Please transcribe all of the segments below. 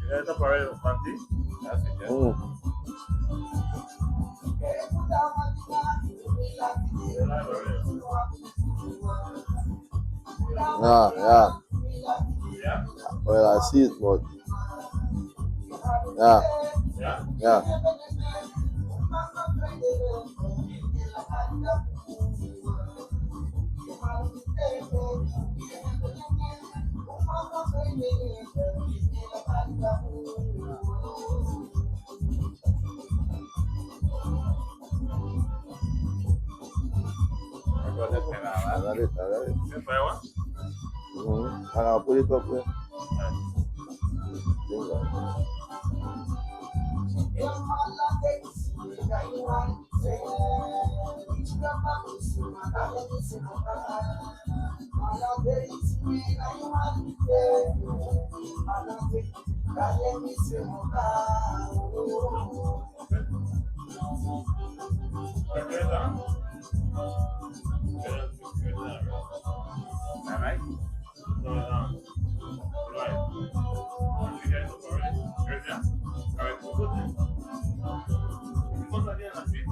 Yeah, that's already fancy. That's it, yeah. Yeah. Yeah? Well, I see it, but yeah. Yeah? Yeah. I got that pen out, I man. got it. That's what I want. I'll put it up there. Alright. So, right. You guys up already? Good, yeah? Alright, so good then. What's again, actually?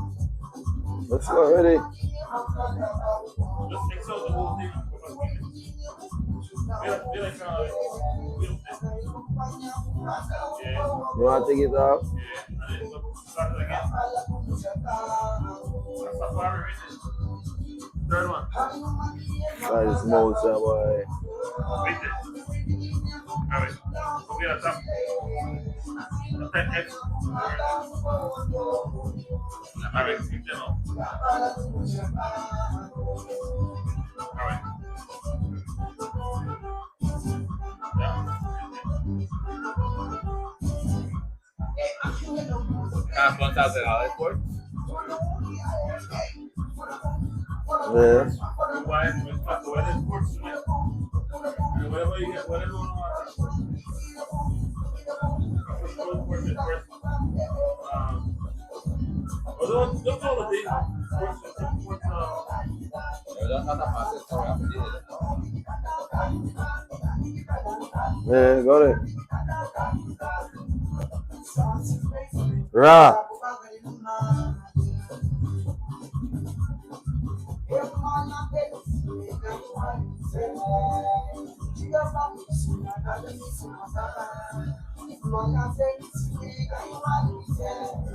Let's go already. Just mix out the whole thing and put it in. Be like, wheel thing. Yeah. You want to take it off? Yeah, and then start it again. Safari, right? Third one. That is most, boy. Wait it. Alright. Okay, that's up. That's X. Alright, keep them up. Alright. Yeah. $1,000 for it? Yeah. Why? The weather sports tonight. Whatever you get, whatever you want. Don't all the days. Yeah, got it. Ra.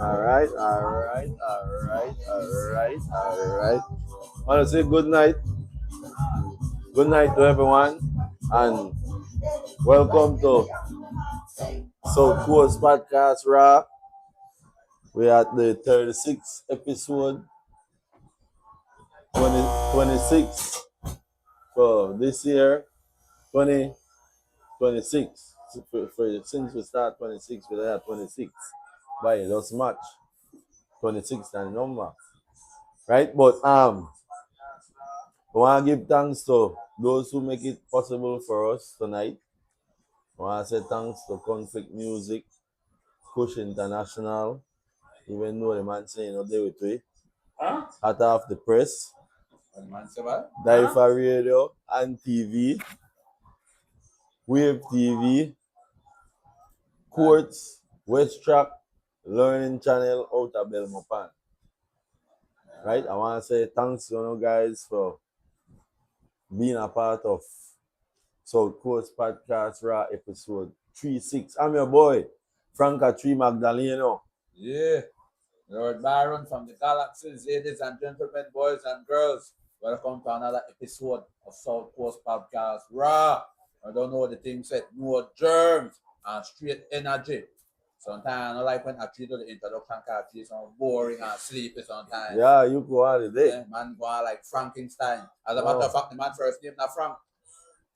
All right. I want to say good night. Good night to everyone, and welcome to South Coast Podcast Ra. We're at the 36th episode, 26 for this year, 2026. Since we start 26, we are 26. But it doesn't match 26 and number, right? But we want to give thanks to those who make it possible for us tonight. I want to say thanks to Conflict Music, Kush International, even though the man saying not there with we. Huh? Out of the press, Man, say what? DYFA Radio and TV, Wave TV, Courts, West Track, Learning Channel out of Belmopan. Right? I want to say thanks to you guys for being a part of South Coast Podcast Raw episode 36. I'm your boy, Franca Tree Magdaleno. Yeah, Lord Byron from the Galaxies, ladies and gentlemen, boys and girls. Welcome to another episode of South Coast Podcast Raw. I don't know the thing said, no germs and straight energy. Sometimes I don't like when I treat the introduction because it's so boring and sleepy sometimes. Yeah, you go out today. Yeah, man go on like Frankenstein. As a matter of fact, the man first name not Frank.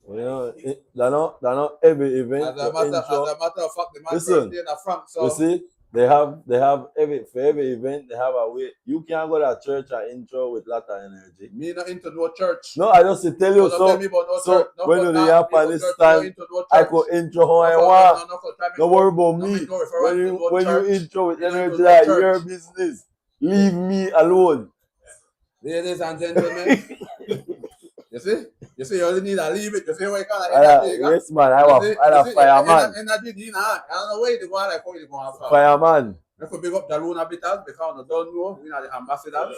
You know, they're not every event. As a matter of fact, the man Listen, first name not Frank. So you see, They have for every event they have a way. You can't go to church and intro with lot of energy. Me not into no church. No, I just tell you Don't tell me about no church. No, when but you now, have me on go this church, stand, no into no I church. could intro how I No, want. no, for time Don't worry about no, me. me no reference to no When you church. intro with You don't energy go to like church. your business, leave me alone. Ladies and gentlemen, you see, you only need to leave it. You see what you call it? Yes, man. I have fireman. Energy, I don't know where you go like how you go have Fireman. We could big up the Luna Bitters because we don't know. We are the ambassadors.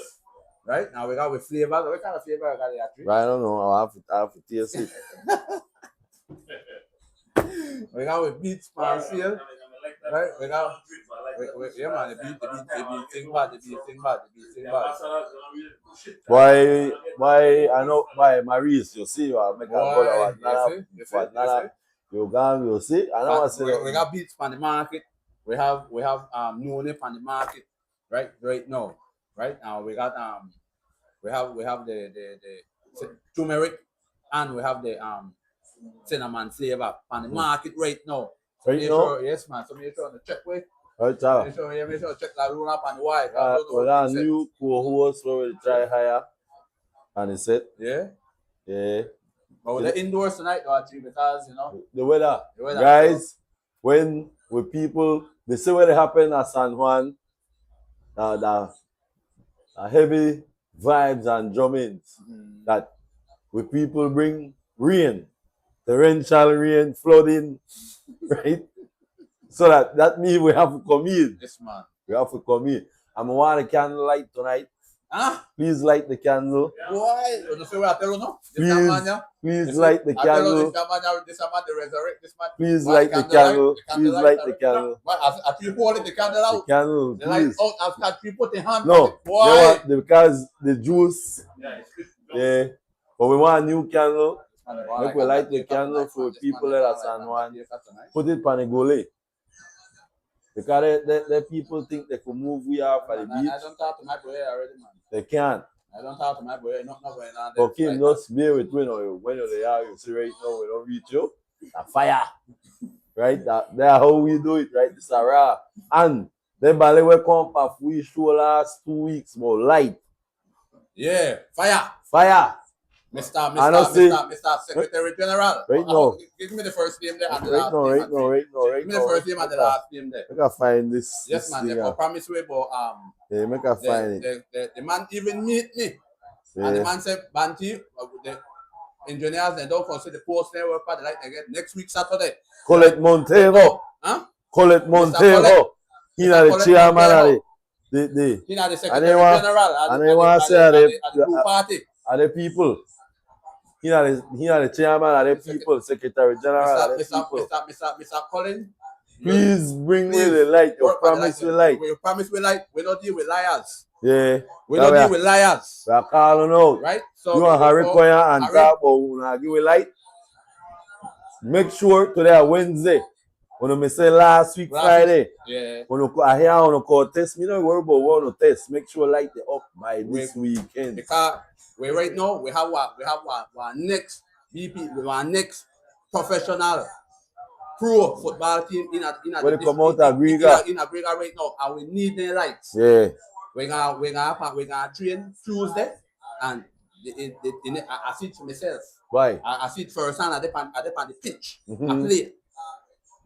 Right? Now we got with flavors. What kind of flavor you got there, actually? I don't know. I have to taste it. We got with beats, man, seal. Right? We got yeah, man, the beat thing bad. Why I know why Maurice, you see, you make a go you see. I know what say. We got beats on the market. We have Nune on the market, right now. Right now we got we have the turmeric and we have the cinnamon flavor on the market right now. So Right now? sure, yes, man. So make sure to check with. Right, sir. Make sure check that Luna up on the white. Well, new co-host where we try higher, and he said, Yeah. But we're indoors tonight, though, actually, because the weather. Guys, when with people, they say what happened at San Juan, the heavy vibes and drummings that with people bring rain, torrential rain, flooding, right? So that means we have to come in. Yes, man. We have to come in. I'm want a candle light tonight. Please light the candle. Why? Please light the candle. Please light the candle. Please light the candle. After you hold the candle out. The candle, The light please. out after you put the hand No. on it. Why? Because the juice. Yeah. But we want a new candle. Make we light the candle for people that are San Juan. Put it on the gole. Because the people think they can move we are for the beach. I don't talk to my boy already, man. They can't. I don't talk to my boy. Not going on there. Okay, like just bear with me now. When you're there, you see right now, we don't reach you. A fire. Right? That's how we do it, right? It's a raw. And the ballet will come off we show last 2 weeks more light. Yeah, fire. Mr. Secretary General. Right now. Give me the first name there and the last name. Right now. Give me the first name and the last name there. Make I find this. Yes, man. They promise me, but yeah, make I find it. The man even meet me. Yeah. And the man said, Banty, the engineers, they don't consider the post there work for the light again next week Saturday. Colette Montero. Huh? Colette Montero. He's the chairman of the He's the Secretary General. And they want to say the group party. Are the people? He are the chairman of the people, Secretary General of the people. Mr. Colin, please bring me the light. You promise me light. We promise we light. We don't deal with liars. Yeah. We don't deal with liars. We are calling out. Right? So you want Harry Koya and talk about give a light. Make sure today Wednesday. When I say last week Friday. Yeah. When I hear on call test, me don't worry about what to test. Make sure light it up by this weekend. Because we right now we have our next BP, our next professional pro football team in come out Agriga. In Agriga right now, and we need their lights. Yeah. We're gonna train Tuesday, and I see it myself. Why? I see it first hand at the pitch. I play.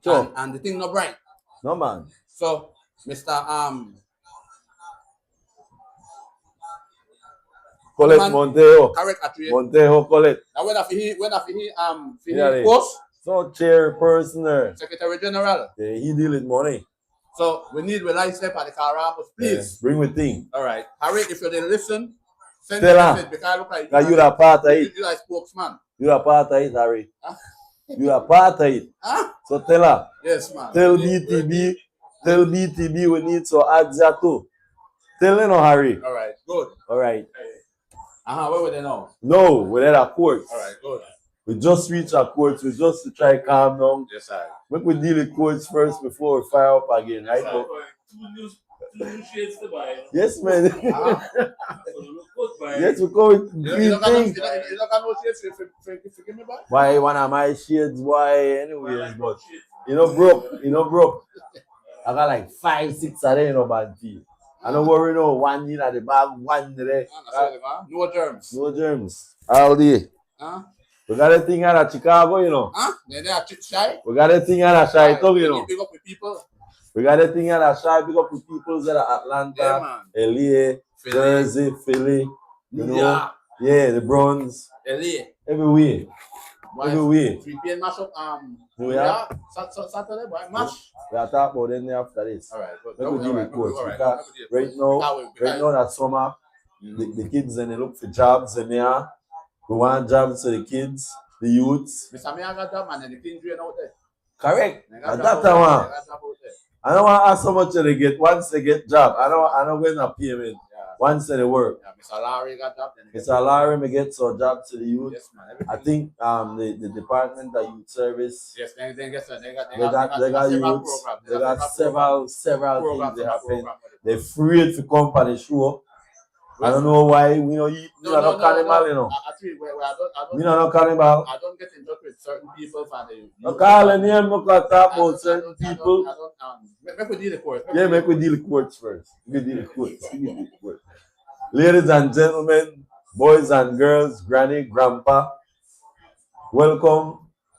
Sure. And the thing not bright. No man. So Mr. Colette Montero. Correct, actually. Montero Colette. Now when I feel post. So chairperson. Secretary General. Yeah, he deal with money. So we need the light step at the Carabas, please. Bring with thing. All right. Harry, if you didn't listen, send me a message because I look like you're a part of it. You're a spokesman. You're a part of it, Harry. You're a part of it. So tell her. Yes, man. Tell BTB we need to add that too. Tell her no, Harry. All right, good. All right. Where were they now? No, we're at a court. All right, good. We just reached a court. We just to try calm down. Yes, sir. Make we deal with courts first before we fire up again, right? Two new shades to buy. Yes, man. Yes, we go with green things. You don't got no shades to give me back? Why one of my shades? Why anyways? But you know broke. I got like 5, 6 of them, you know, Banty. I don't worry, no. One in at the bag, one in there. No germs. No germs. All day. Huh? We got a thing out of Chicago, you know. Huh? They are shy. We got a thing out of Shy Tug, you know. Big up with people. We got a thing out of Shy, big up with people that are Atlanta, Yeah, man. LA, Jersey, Philly, you know. Yeah, the Bronx. LA. Everywhere. Boy, Everywhere. 3 p.m. mash up. Yeah. Saturday, boy, mash. We are talking about them after this. All right, We could deal with courts because right now that summer, the kids and they look for jobs and there. We want jobs for the kids, the youths. Mr. Me, I got job, man, and the things drain out there. Correct. And that's the one. I don't want to ask how much they get once they get job. I don't going to pay them once they work. Yeah, Mr. Larry got job. Mr. Larry may get some job to the youth. Yes, man. I think the department of youth service. Yes, they got youths. They got several things they happen. They're free to come on the show. I don't know why we know you are not cannibal, you know. Actually, We are not cannibal. I don't get in touch with certain people for the. No call a name, no talk about certain people. Make we deal the court. Yeah, make we deal the courts first. We deal the courts. Ladies and gentlemen, boys and girls, granny, grandpa, welcome.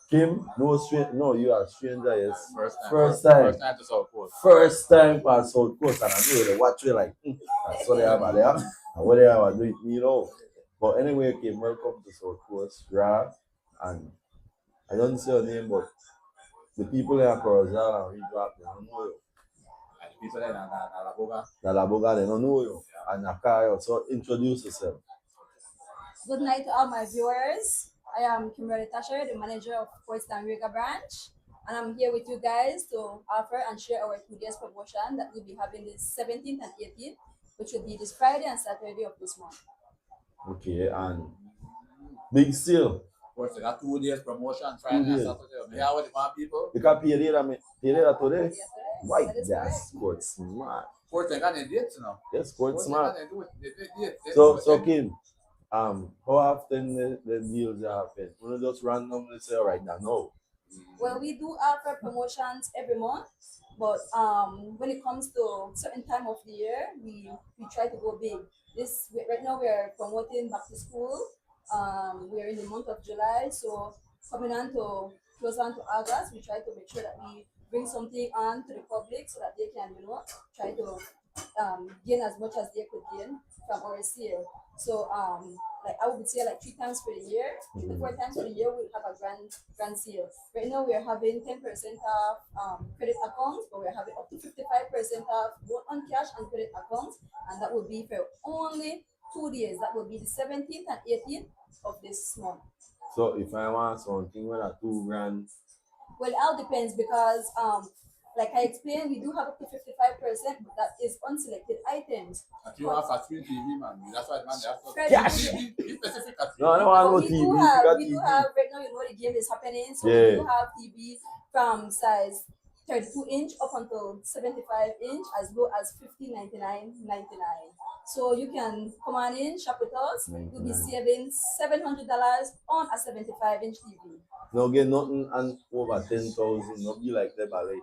Kim, no, you are a stranger, yes. First time to South Coast. First time for South Coast, and I know they watch you like, that's what they have there, and what they have doing, you know. But anyway, Kim, welcome to South Coast, Ra, and I don't say your name, but the people in Corozal and Ridwap, they don't know you. The people in Alaboga. Alaboga, they don't know you. And Nakayo, so introduce yourself. Good night to all my viewers. I am Kimberly Tasher, the manager of Port Stanriga branch, and I'm here with you guys to offer and share our 2 days promotion that we'll be having this 17th and 18th, which will be this Friday and Saturday of this month. Okay, and big sale. Of course, they got 2 days promotion, Friday and Saturday. How are the more people? You can pay later today? Yes, Why? that is That's correct. quite smart. Of course, they got the dates now. Yes, quite smart. They So Kim, how often the deals happen? You don't just randomly say right now, no. Well, we do offer promotions every month, but when it comes to certain time of the year, we try to go big. Right now we're promoting back to school. We're in the month of July, so coming on to close on to August, we try to make sure that we bring something on to the public so that they can, try to gain as much as they could gain from our sale. So like I would say like 3 times for the year, 3 to 4 times for the year we'll have a grand sale. Right now we're having 10% off credit accounts, but we're having up to 55% off both on cash and credit accounts, and that will be for only 2 days. That will be the 17th and 18th of this month. So if I want something with a $2,000. Well, it all depends because like I explained, we do have up to 55%, but that is unselected items. But you have a screen TV, man. That's why, man, they have Cash. Be specific at No, I don't want no we TV. we do have right now, the game is happening, so we do have TV from size 32-inch up until 75-inch, as low as $15.99. So you can come on in, shop with us. You'll be saving $700 on a 75-inch TV. No get nothing and over 10,000. Not be like that ballet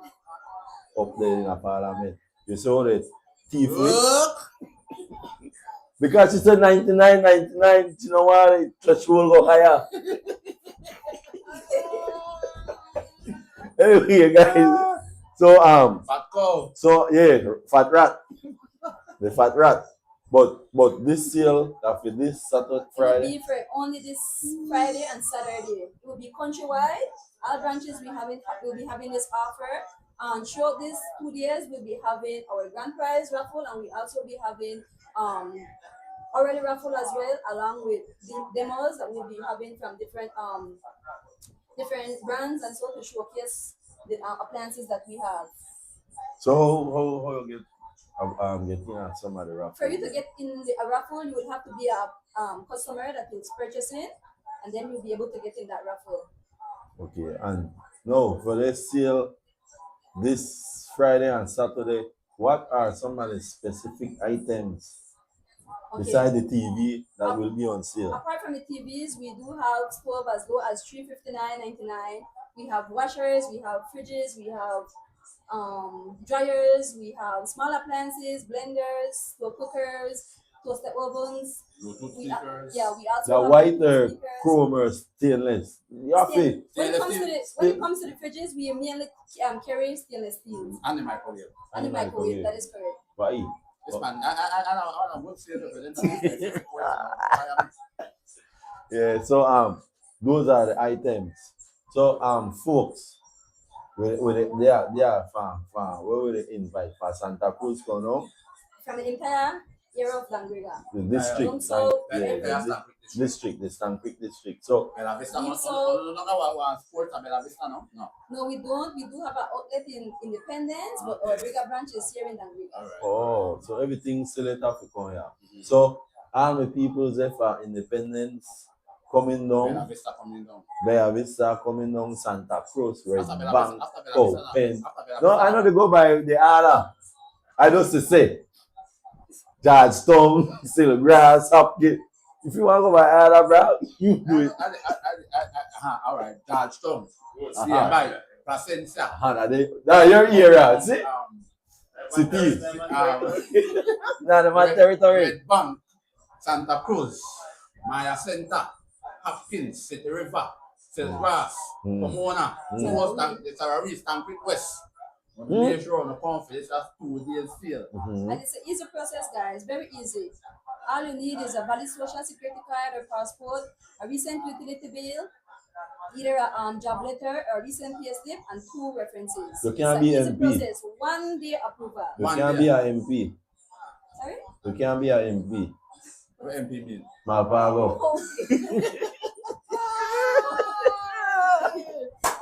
up there in a parliament. You saw that thief because she said 99, you know what? Threshold go higher. Anyway, guys. So Fat cow. So yeah, fat rat. The fat rat. But this sale after this Saturday, Friday. It will be for only this Friday and Saturday. It will be countrywide. All branches will be having this offer. And throughout these 2 days, we'll be having our grand prize raffle, and we also be having already raffle as well, along with the demos that we'll be having from different brands, and so to showcase the appliances that we have. So how you get getting some of the raffle? For you to get in the raffle, you will have to be a customer that is purchasing, and then you'll be able to get in that raffle. Okay, and no, for this sale this Friday and Saturday, what are some of the specific items besides the TV that will be on sale? Apart from the TVs, we do have stove as low as $359.99. We have washers, we have fridges, we have dryers, we have small appliances, blenders, slow cookers, toaster ovens. Bluetooth We speakers. we also The have white Bluetooth speakers. chrome or stainless. Yeah, When it comes to Stainless when it comes to the fridges, we mainly carry stainless steel And the microwave. and the microwave. That is correct. Why? This man, I don't good sales representative. Yeah, so those are the items. So folks, they are far. Where will they invite for Santa Cruz Kono? From the entire area of Langrega. The district, From south, yeah, the district, the Stanquick district. So No, we don't. We do have an outlet in Independence, but our bigger branch is here in Langrega. oh, so everything still at Africa, yeah. So all the people there for Independence coming down, Bella Vista coming down, Santa Cruz, Red Bank, Pen. No, I know they go by the other. I just to say, Georgetown, still grass, Upgate. If you want to go by other, bro, you do it. All right, Georgetown. CMI, Placencia. Now your area, see? City. Now the my territory. Red Bank, Santa Cruz, Maya Center, Hopkins, City River, St. Grass, Pomona, the Terrorist, Stanquick West. Make sure on the conference, that's 2 days field. And it's an easy process, guys. Very easy. All you need is a valid social security card or passport, a recent utility bill, either a job letter, a recent payslip, and 2 references. You can't be easy MP. process. 1 day approval. You can't be an MP. Sorry? You can't be an MP. What MP mean? My father.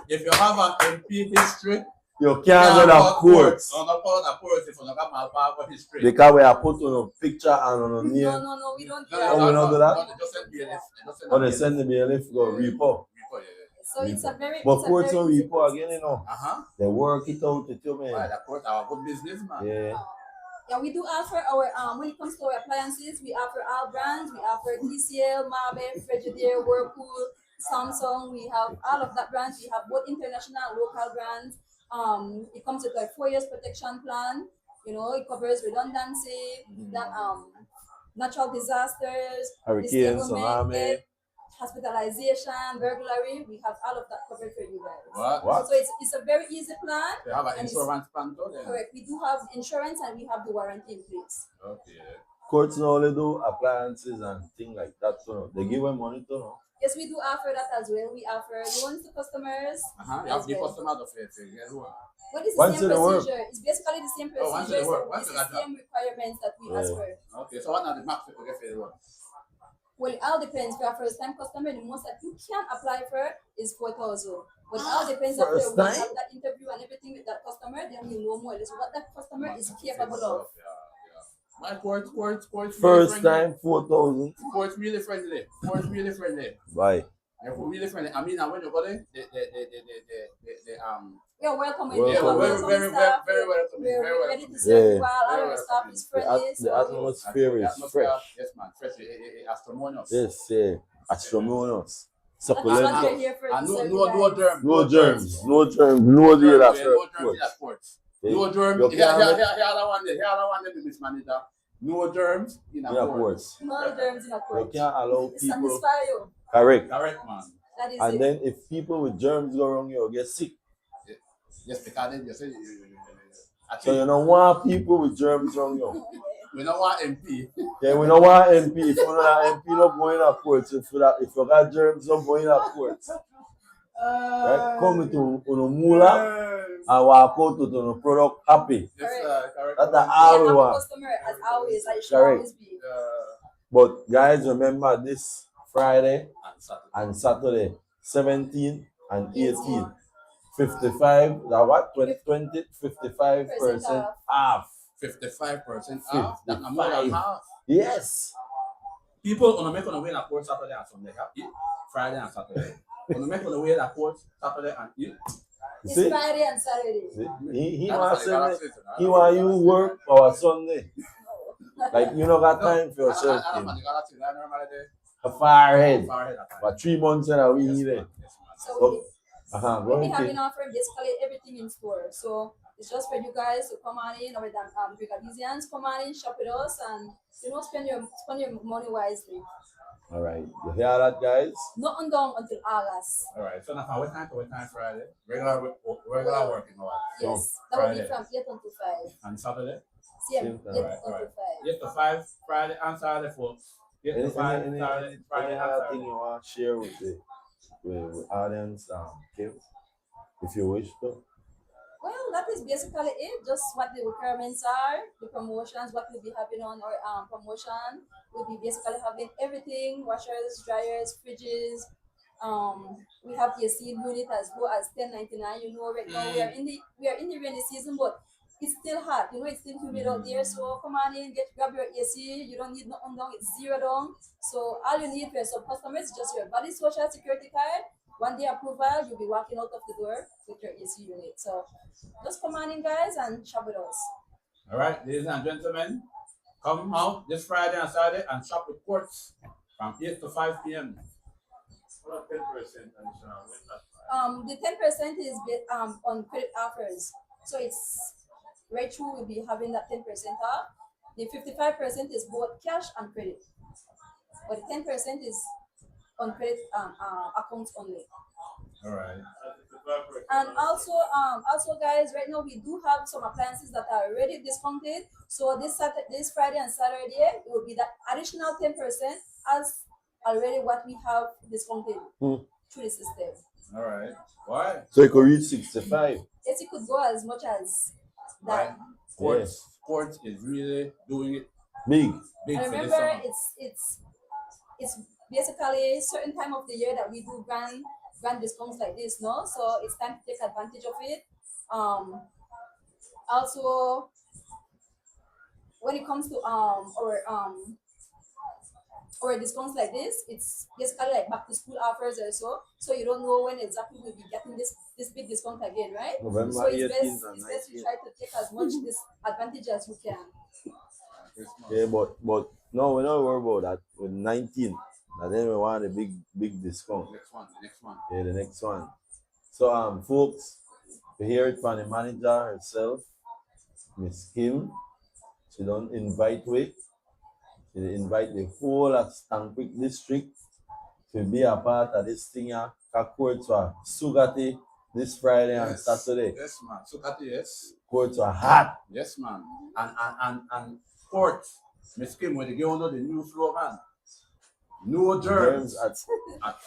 If you have an MP history, You can't go to court. No, not call the court if you don't have my history. Because we are put on a picture and on a name. No, we don't do Oh, that. we don't do that? No, they just send BLF. Or they send the bailiff go repo. So it's a very But it's a courts very don't easy repo process. again, you know. Uh-huh. They work it out with you, Why, man. the court our good business, man. Yeah. Yeah, we do offer our when it comes to our appliances, we offer all brands. We offer TCL, Mabe, Frigidaire, Whirlpool, Samsung. We have all of that brands. We have both international and local brands. It comes with a 4 years protection plan. You know, it covers redundancy, that natural disasters, Hurricane, disablement, tsunami. death, hospitalization, burglary. We have all of that covered for you guys. What? So it's a very easy plan. They have an And it's- insurance plan too, then? Correct. We do have insurance and we have the warranty in place. Okay. Courts now only do appliances and things like that. So they give them money too. No? Yes, we do offer that as well. We offer loans to customers. Uh-huh. You have as the well. customer to get who? What is the Once same in the work. procedure? It's basically the same Oh, once in procedure. the work. So Once it's in the that job. same requirements that we ask Yeah. for. Okay, so what are the max people get for the work? Well, it all depends. For a first time customer, the most that you can apply for is 4,000. But it all depends after First we time? have that interview and everything with that customer, then we know more or less what that customer is capable of. Yeah. My courts really First friendly. time 4,000. Courts really friendly. Bye. They're really friendly. I mean, when you go there, We are welcoming. Welcome. yeah, Our very, welcome very, staff. very welcoming. We're Very ready to welcoming. serve Yeah. you all. All Very our staff welcoming. is The, friendly. the So atmosphere is fresh. Yes, man. Fresh. Astronomous. Yes, yeah. Astronomous. that's what Succulent. we're here for. And to serve no you guys. germs. No germs. No germs. No deal No after. germs in that courts. No germs. You Here can't the one there, Miss Manager. No germs in a Yeah, court. courts. No germs in a You court. can't allow To people. satisfy you. Correct. Correct, man. That is And it. then if people with germs go wrong, you'll get sick. Yes, because then you say So you don't want people with germs wrong you. we don't want MP. Yeah, we don't want MP. If you don't have MP, not going to court. If you got germs, not going to court. Right? Come to Mula and walk out to the product happy. Yes, correct. That's the Yeah, all we happy want. customer as always. Like it should Correct. always be. But guys, remember this Friday And Saturday. and Saturday, 17 and 18. 55, that what? 20, 55% off. 55% off. That's more than 55. half. Yes. People on the make on the way to court Saturday and Sunday. Eat Friday and Saturday. On the make on the way to court Saturday and eat. You It's see? Friday and Saturday. See? He That's wants the to Galaxy, he want you work for Sunday. Like you don't got time for yourself. I Kid. don't Galaxy. I normally there. A far ahead. Far ahead of time. For 3 months and a week Yes, there. man. Yes, man. So Oh, we Go have ahead, been offering basically everything in store. So It's just for you guys to come on in, or Brigadesians come on in, shop with us, and spend your money wisely. All right. You hear that, guys? Not undone until August. All right. So now, what time to what time Friday? Regular working hours. Yes, So, that will Friday. be from 8 until 5. And Saturday? Same, Same 8 time. until Alright. 5. 8 to 5 Friday and Saturday, folks. 8 to 5 Saturday, Friday any and other thing Saturday. you want to share with the audience, Kim, if you wish to? Well, that is basically it. Just what the requirements are, the promotions, what will be happening on our promotion. We'll be basically having everything: washers, dryers, fridges. We have the AC unit as low as 10.99. You know, right now we are in the rainy season, but it's still hot. You know, it's still humid out there. So come on in, grab your AC. You don't need nothing down. It's zero down. So all you need for some customers is just your body social security card. One day approval, you'll be walking out of the door with your AC unit. So just come on in, guys, and shop with us. All right, ladies and gentlemen, come out this Friday and Saturday and shop with Quartz from 8 to 5 p.m. What 10% additional? When that The 10% is on credit offers. So it's right through we'll be having that 10% off. The 55% is both cash and credit. But the 10% is on credit accounts only. All right. And also guys, right now we do have some appliances that are already discounted. So this Friday and Saturday it will be that additional 10% as already what we have discounted through the system. All right. Why? So it could reach 65. Yes, it could go as much as that. Right. Quartz is really doing it Big. big And for this remember, summer. it's basically a certain time of the year that we do grand discounts like this, no? So it's time to take advantage of it. Also, when it comes to or discounts like this, it's basically like back to school offers also. So you don't know when exactly we'll be getting this big discount again, right? November So it's 18th and best to 19th. try to take as much this advantage as you can. Yeah, but no, we're not worried about that. With 19, and then we want a big discount. The next one. Yeah, the next one. So folks, we hear it from the manager herself, Miss Kim. She don't invite we. She invite the whole of Stanquick district to be a part of this thing here. Courts were Sugati this Friday and Saturday. Yes, man. Sukati, yes. Courts were hot. Yes, man. And Quartz, Miss Kim, when they get under the new slogan, no germs at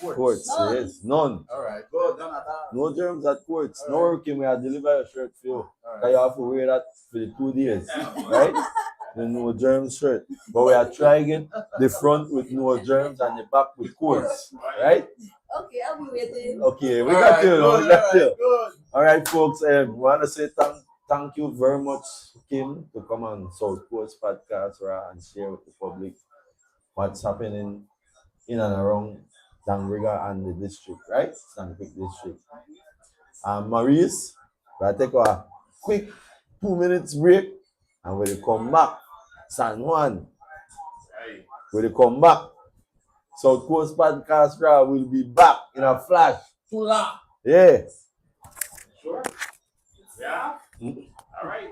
Quartz. courts. None. Yes, none. All right. Go done at that. No germs at courts. All No right. working. We have deliver a shirt for you. All Cause right. you have to wear that for the 2 days, right? The no germs shirt. But we are trying it the front with no germs and the back with courts, right? Okay, I'll be waiting. Okay, we All got right, you. good, We got all you. right, good. All right, folks. We want to say thank you very much, Kim, to come on South Coast Podcast and share with the public what's happening in and around Zangriga and the district, right? Sandpit district. Maurice, we'll take a quick 2 minutes break and when we come back, San Juan, Hey, when we come back, South Coast Podcast will be back in a flash. Tula. Yeah. sure? Yeah? All right.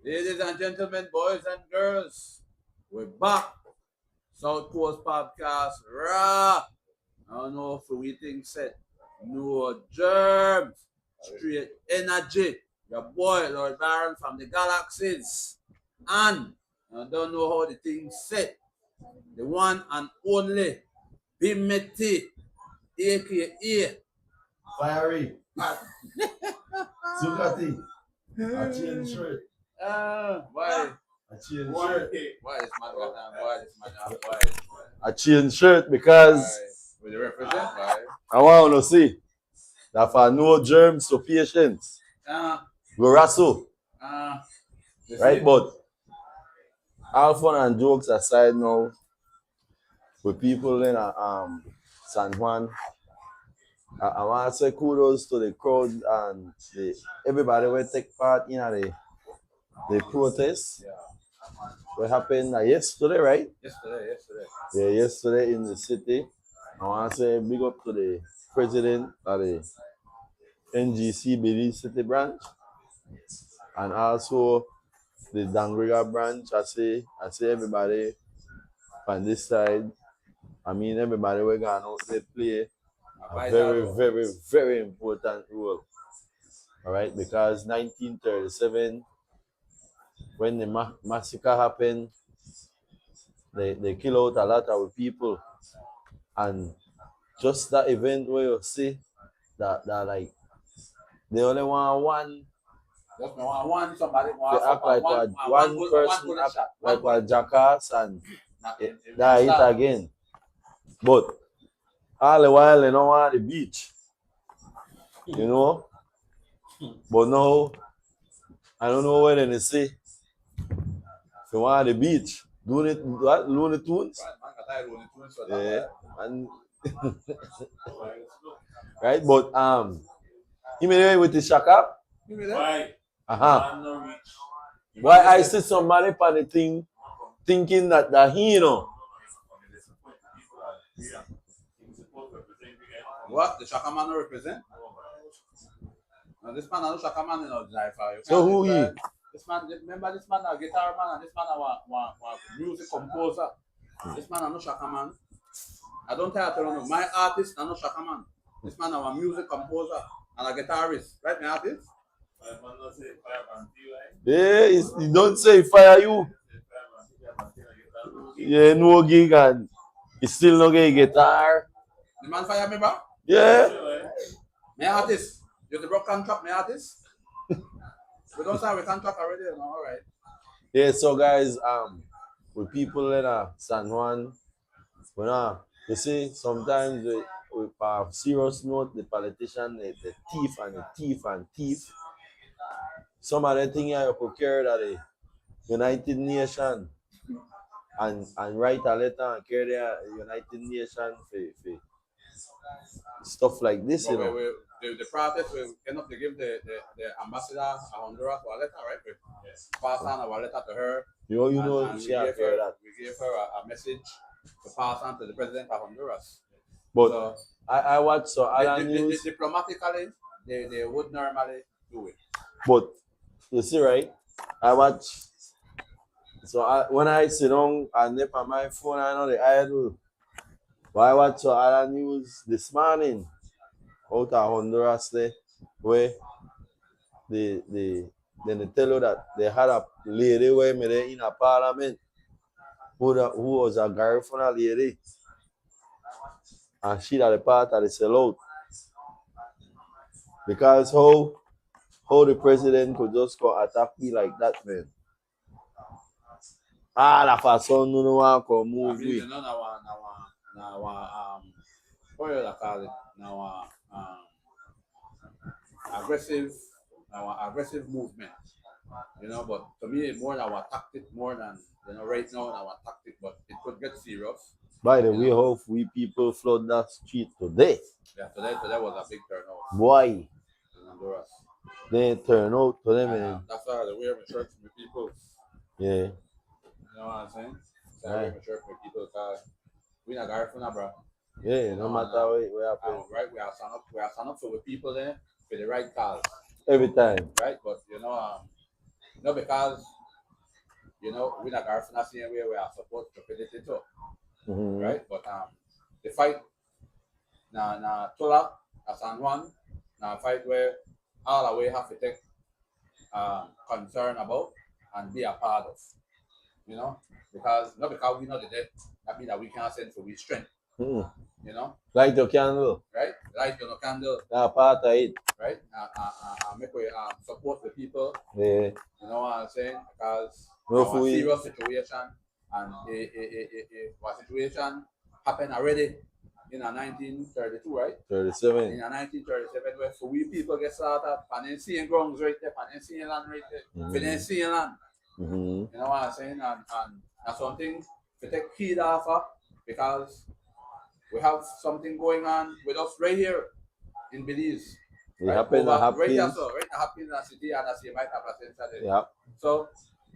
Ladies and gentlemen, boys and girls, we're back. South Coast Podcast, raw. I don't know if we think set. No germs. Straight energy. Your boy, Lord Baron from the Galaxies. And I don't know how the thing set. The one and only Bimeti, aka Fiery. Sukati. A chain shirt. why? A chain shirt. Why this man got down? Why this man got why? A chain shirt because Will you represent? Why? I want to see that for no germs to patients. We wrestle. Right? But all fun and jokes aside now, with people in San Juan, I want to say kudos to the crowd and everybody will take part in the protest. Yeah. What happened yesterday, right? Yesterday. Yeah, yesterday in the city. I want to say big up to the president of the NGC Belize City branch and also the Dangriga branch. I say everybody on this side. I mean everybody we're going out there play a very, very, very important role. All right, because 1937, when the massacre happened, they kill out a lot of people, and just that event where you see that like they only want one. Just one somebody They act like one person act like a jackass and that it again. But all the while they don't want the beach, you know. But now I don't know where they say if you want the beach, Looney Tunes. Yeah, and right, but you mean with the shaka? Why? Why I see somebody on the thing thinking that he, you know. What? The Shaka man represent? No, this man is Shaka man in DYFA. So who he? This man, remember this man a guitar man and this man a music composer. This man is no Shaka man. I don't tell you, my artist is no Shaka man. This man is a music composer and a guitarist. Right, my artist? Yeah, he don't say fire you. Yeah, no gig and he still no get guitar. The man fire me, bro? Yeah. My artist. You the broke contract, my artist? We don't sign with contract already, you know, all right. Yeah, so guys, with people in San Juan, you see, sometimes with a serious note, the politician, the thief. Some of the things you could carry that the United Nations and write a letter and carry the United Nations for stuff like this, you know. The protest will end up to give the ambassador a Honduras a letter, right? Yes. Pass on our letter to her. You know, and she we have gave that. We gave her a message to pass on to the president of Honduras. But so, I watch other news. Diplomatically, they would normally do it. But you see, right? I watch. So when I sit down and nip on my phone, I know the idol. But I watch other news this morning out of Honduras there, where they tell you that they had a lady where me in a parliament who was a Garifuna lady, and she that the part of the sellout. Because how the president could just go attack me like that, man. La façon nous nous encore move we. What do you call it? Aggressive movement. You know, but to me, more than our tactic, more than, you know, right now our tactic, but it could get serious. By the way, how we people flood that street today? Yeah, today was a big turnout. Boy. In Honduras. They turn out to them, man. That's why they wear my shirt for people. Yeah. You know what I'm saying? So I wear my shirt for people because we not Garifuna, bro. Yeah, no matter what happens. Right, we are stand up for the people there for the right cause. Every time. Right, but you know, No, because you know, we not Garifuna same way we are supposed to predict it too, right? But the fight na Tola as San Juan, na fight where all the way have to take concern about and be a part of, you know, because not because we know the death, that means that we can't send for we strength, you know, Light your candle. right? Light your candle, That part of it. right? Make we support the people, Yeah. you know what I'm saying? Because No our food. serious situation and our situation happened already in 1932, right? 37. In 1937, where for we people get started, Panensian grounds right there, Panensian land right there, Panensian land. You know what I'm saying? And that's something to take heed of because we have something going on with us right here in Belize. It Right? happened Over, at Hopkins. right here, so right now Hopkins in the city and that's the right have a sense of it. Yeah. So,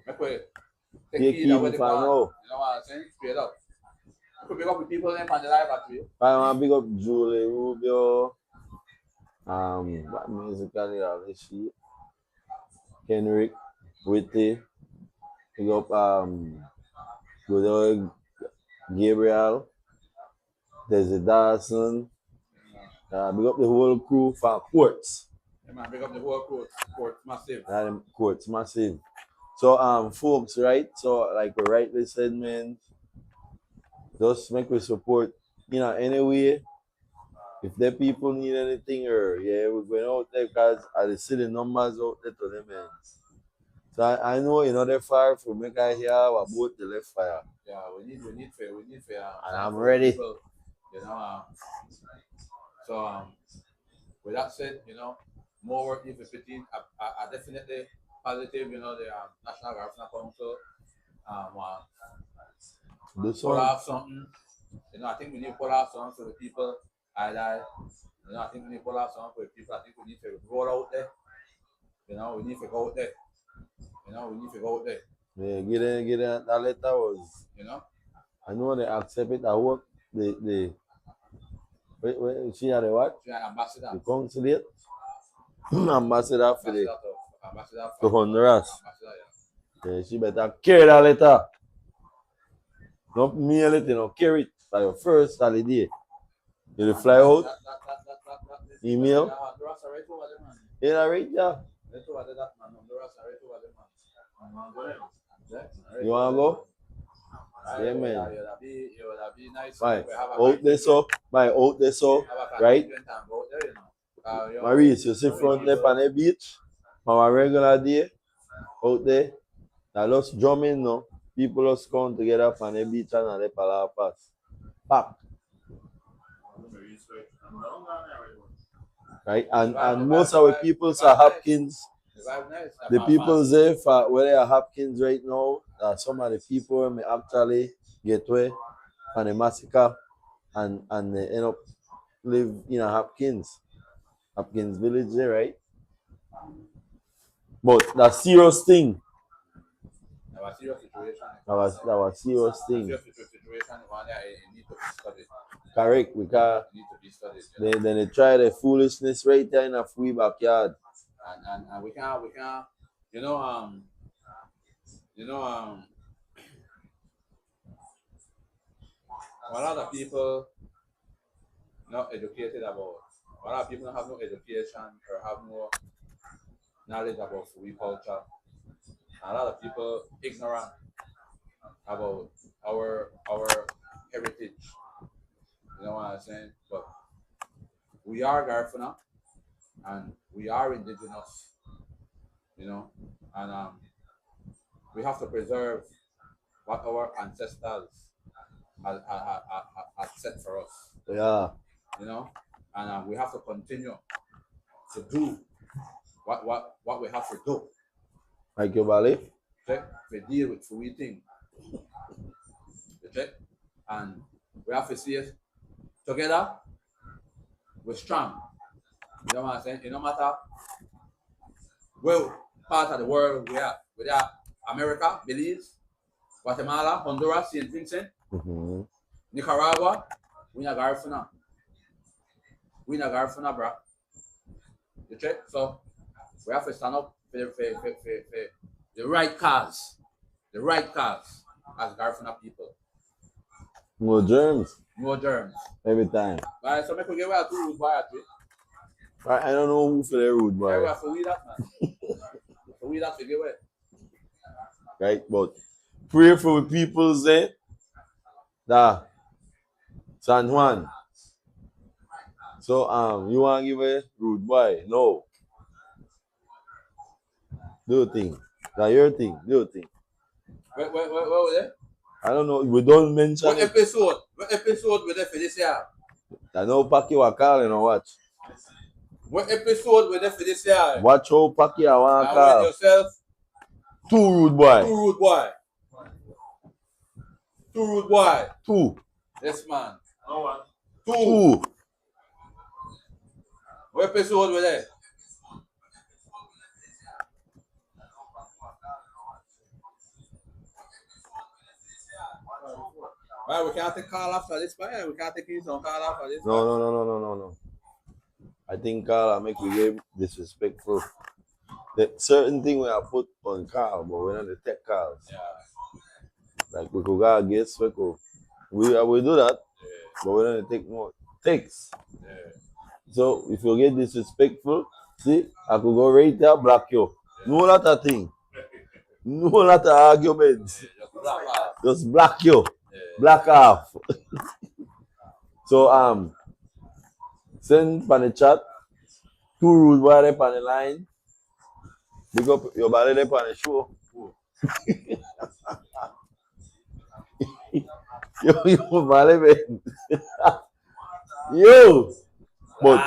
make we Take take heed of what heed they for want. now. You know what I'm saying? Straight up. You could pick up with people then on the live at you. I want to big up Julie Rubio. What musically have she? Henrik, Whitty. Big up good old Gabriel. Desi Dawson. Big up the whole crew for Quartz. Yeah, man, pick up the whole court massive. Quartz massive. So folks, right? So like we rightly said, man, just make we support, you know, anyway. If the people need anything or yeah, we're going out there because I see the numbers out there to them, man. So I know you know they're far from make I hear about the left fire. Yeah, we need fair. And I'm ready. People, you know, so with that said, you know, more work if it's are definitely positive. You know, the National Garifuna Council This pull one, off something. You know, I think we need to pull off something for the people. You know, I think we need to pull off something for the people. I think we need to roll out there. You know, we need to go out there. You know, we need to go out there. yeah, get it. That letter was, You know, I know they accept it. I work wait, she had a what? yeah, ambassador. The consulate ambassador for the Ambassador to Honduras. Ambassador, Yeah, she better carry that letter. Don't mail it, you know, carry it by your first holiday. You fly out, email. Honduras are right over there, man. Yeah, right, yeah. Right over there, that man. Honduras are right over there, man. You wanna go? Yeah, man. It would be nice. Bye. We have a Out there so, have a right? contingent and go there, you know. Maurice, you see front left on the beach, on a regular day, out there, now just drumming no. People just come together on the beach and they pass. Pack. Right? And most of the people are Hopkins. The people there for where they are Hopkins right now, some of the people may actually get away from the massacre and they end up live in a Hopkins village there, right? But that's serious thing. That was serious situation. That was serious thing. Serious situation, one day it need to be studied. Correct, because It need to be studied. You know? then they try the foolishness right there in a free backyard. And we can you know a lot of people not educated about a lot of people don't have no education or have no knowledge about food culture. A lot of people ignorant about our heritage. You know what I'm saying? But we are Garifuna and we are indigenous, you know, and we have to preserve what our ancestors had set for us, Yeah. you know, and we have to continue to do what we have to do. Like your ballet? Okay? We deal with food thing. Okay? And we have to see it together. We're strong. You know what I'm saying? It no matter where part of the world we are, whether America, Belize, Guatemala, Honduras, St. Vincent, Nicaragua, we not Garifuna. We not Garifuna, bro. You check? So we have to stand up for the right cause. The right cause as Garifuna people. More germs No germs. every time. Right, so make we get well to root boy at it. I don't know who for the rude boy. Everywhere for we that man. For we that to get well. Right? But pray for the people there that San Juan. So you wanna give a rude boy? No. Do your thing. That's your thing. Do your thing. Where was it? I don't know. We don't mention What it. episode? What episode were there for this year? I know Paki wa calling or watch. What episode were there for this year? Watch how Paki I want to And call. with yourself, Two rude boy. two rude boy. Two rude boy. Two. Yes, man. No one. Two. What episode were there? Right, we can't take call after this, man. We can't take his own call after this. No. I think Carl make we get disrespectful. The certain thing we have put on Carl, but we're not the tech Carls. Yeah. Like we could go against we could. We do that, but we don't take more takes. Yeah. So if you get disrespectful, see, I could go right there, block you. No lot of thing. No lot of arguments. Just block you. Black off. So send on the chat. Two rude boy there on the line. Big up your body there on the show. yo, body man. Yo. But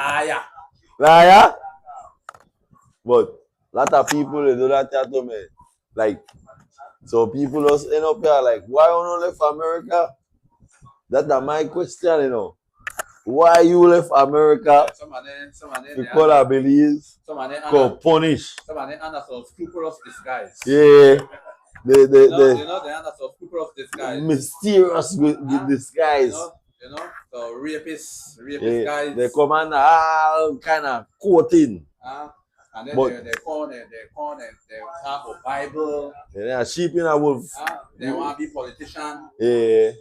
liar. But lot of people they do that to me. Like, so people just end up here like, why you not left America? That's my question, you know. Why you left America? Some of them, Because I believe go punish. some of them under some scrupulous disguise. Yeah. You know, they under some scrupulous disguise. Mysterious disguise. You know, so rapist Yeah. guys. They come under all kind of coating. And then But- they talk about Bible. They are sheep in a wolf. They want to be politician. Yeah.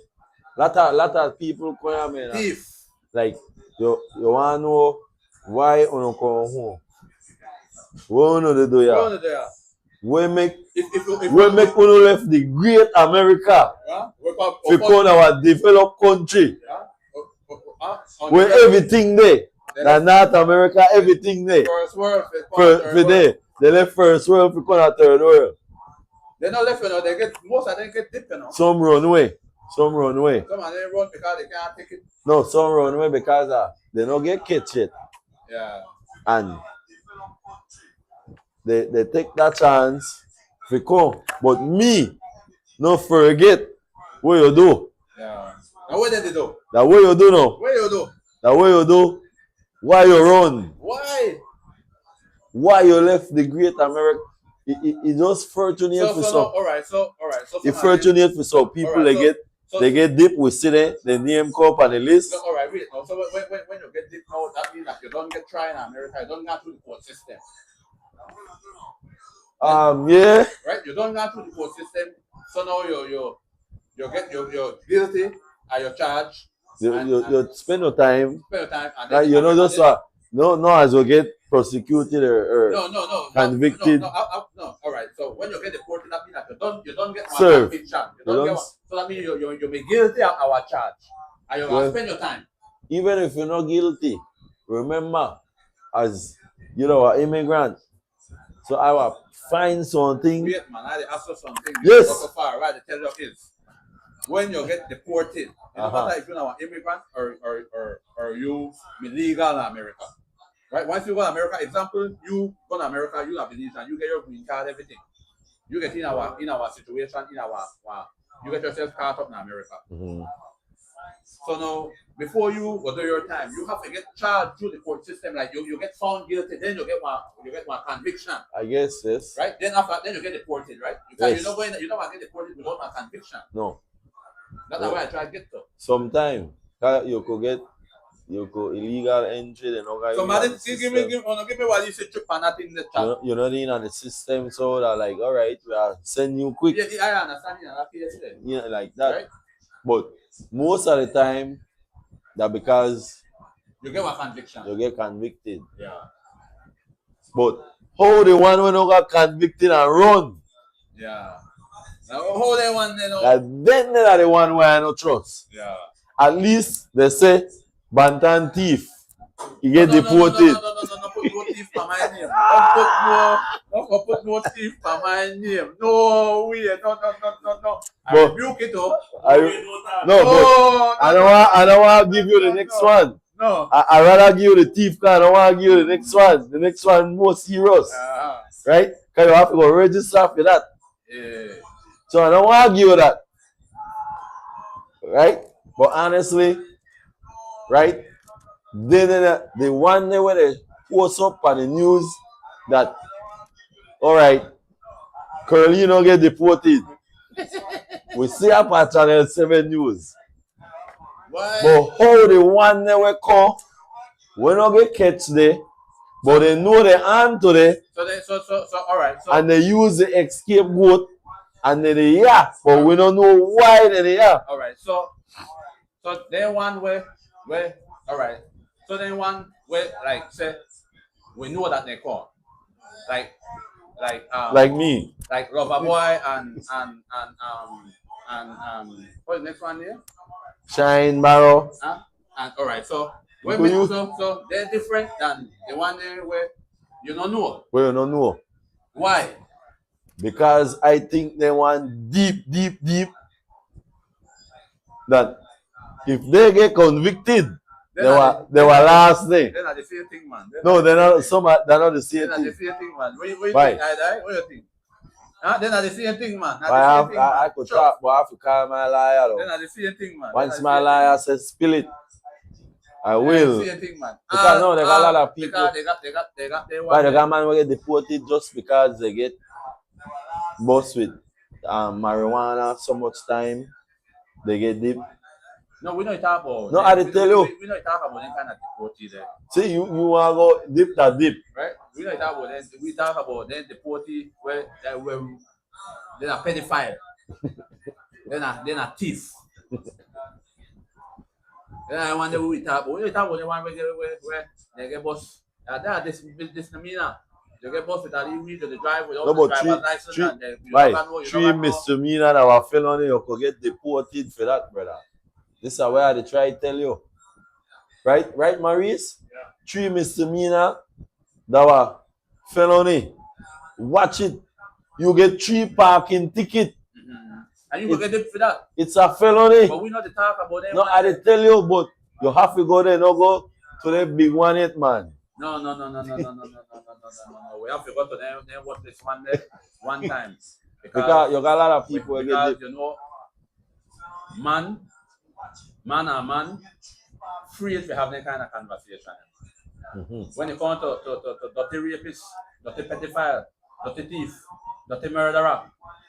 Lot of people come here, man. Thief. Like, you want to know why you come home? What you do Go here? on there. We make If you left the great America to come our developed country where everything there. That North America, everything there. First world, For there. They left first world for come to third world. they not left, you know. They get most of them get dipped, you know. Some run away. Some of them run because they can't take it. No, some run away because they don't get catch it. Yeah. And they take that chance to come. But me, no forget what you do. Yeah. Now what did they do? That what you do now. What you do? That what you do. Why you run? Why? Why you left the great America? It just fortunate for some. All right. So It's fortunate for some people. Alright, They get deep. We see them. The name come up on the list. So, all right, wait. No, so when you get deep now, that means that you don't get tried in America. You don't go through the court system, Yeah. right? You don't go through the court system. So now you're guilty and you're charged. You spend your time. Spend your time. And Like, you know, just no, as you get prosecuted or no, convicted. No, all right. So when you get deported, that means that you don't get one Serve. conviction. You don't get one. So that means you be guilty of our charge, and you're gonna spend your time. Even if you're not guilty, remember, as you know, an immigrant. So I will find something. Wait, man, I ask you something. Yes. So far, right? To tell you is when you get deported, it doesn't matter if you're an immigrant or you illegal in America. Right? Once you go to America, example, you go to America, you have Venetian, you get your green card, everything. You get in our situation, you get yourself caught up in America. Mm-hmm. So now, before you go do your time, you have to get charged through the court system. Like you get found guilty, then you get one conviction. I guess yes. Right? Then you get deported, right? Yes. You're not get deported without a conviction. No. That's why I try to get to. Sometimes you could get you go illegal entry, they not got Somebody you in the give system. me what you say trip and that in the chat. You're not in on the system, so they're like, all right, we are send you quick. Yeah, I understand you. That case there. Yeah, like that. Right? But most of the time, that because You get a conviction. you get convicted. Yeah. But how the one when you got convicted and run, Yeah. Now how they want you know? then they are the one where I no trust. Yeah. At least they say Bantan thief. He get No, deported. no, put no thief for my name. Don't put no thief for my name. No way. No. I But- rebuke it up. I don't want to give you the next one. No. I rather give you the thief card. I don't want to give you the next one. The next one more serious, right? Because you have to go register for that. Yeah. So I don't want to give you that, right? But honestly, right? Then the one day where they post up on the news that, all right, Carolino get deported. We see up at Channel 7 News. Why? But how the one day we come, we not get catch there, but they know the hand to there, So all right. So and they use the escape boat, and then they but we don't know why they all right. So they one where all right. So then one where like say we know that they call like like me. like Loverboy and what's the next one here? Shine Barrow. And all right, so Who when you- so they're different than the one there where you don't know We don't know. why. Because I think they want deep that if they get convicted, they were last day. They're not the same thing, man. No, they're not the same They're not the thing. same thing, man. What you Why? think, I What you think? Huh? They're not the same thing, man. Not the I same thing, man. could Sure. talk, but I have to call my liar They're though. not the same thing, man. Once my liar says spill it, I will. They're not the same thing, man. Because no, they got a lot of people. Because they got their Why the one. guy man will get deported just because they get bust with marijuana so much time, they get deep. No, we don't talk about. No, I did tell you. We don't talk about them kind of deportees there, See, you wanna go deep that deep. right? We don't talk about them. We talk about them deportee where they're a pedophile. they're not thief. Then one day we talk about. We talk about the one where they get bust. They are this misdemeanor. They get bust with a illegal to drive without No, the but driver's license. And they, you Right, never know, you three never know. misdemeanor that were felony, you could get deported for that, brother. This is where they try to tell you. Right, Maurice? Yeah. 3 misdemeanor that were felony. Watch it. You get 3 parking ticket. And you will get it for that. It's a felony. But we not to talk about them. No, I did tell you, but you have to go there, no go to the big one yet, man. No. We have to go to them watch this one day, one time. Because you got a lot of people who get because deep. you know, man and man, free to have that kind of conversation. When it comes to dirty rapist, dirty pedophile, dirty thief, dirty murderer,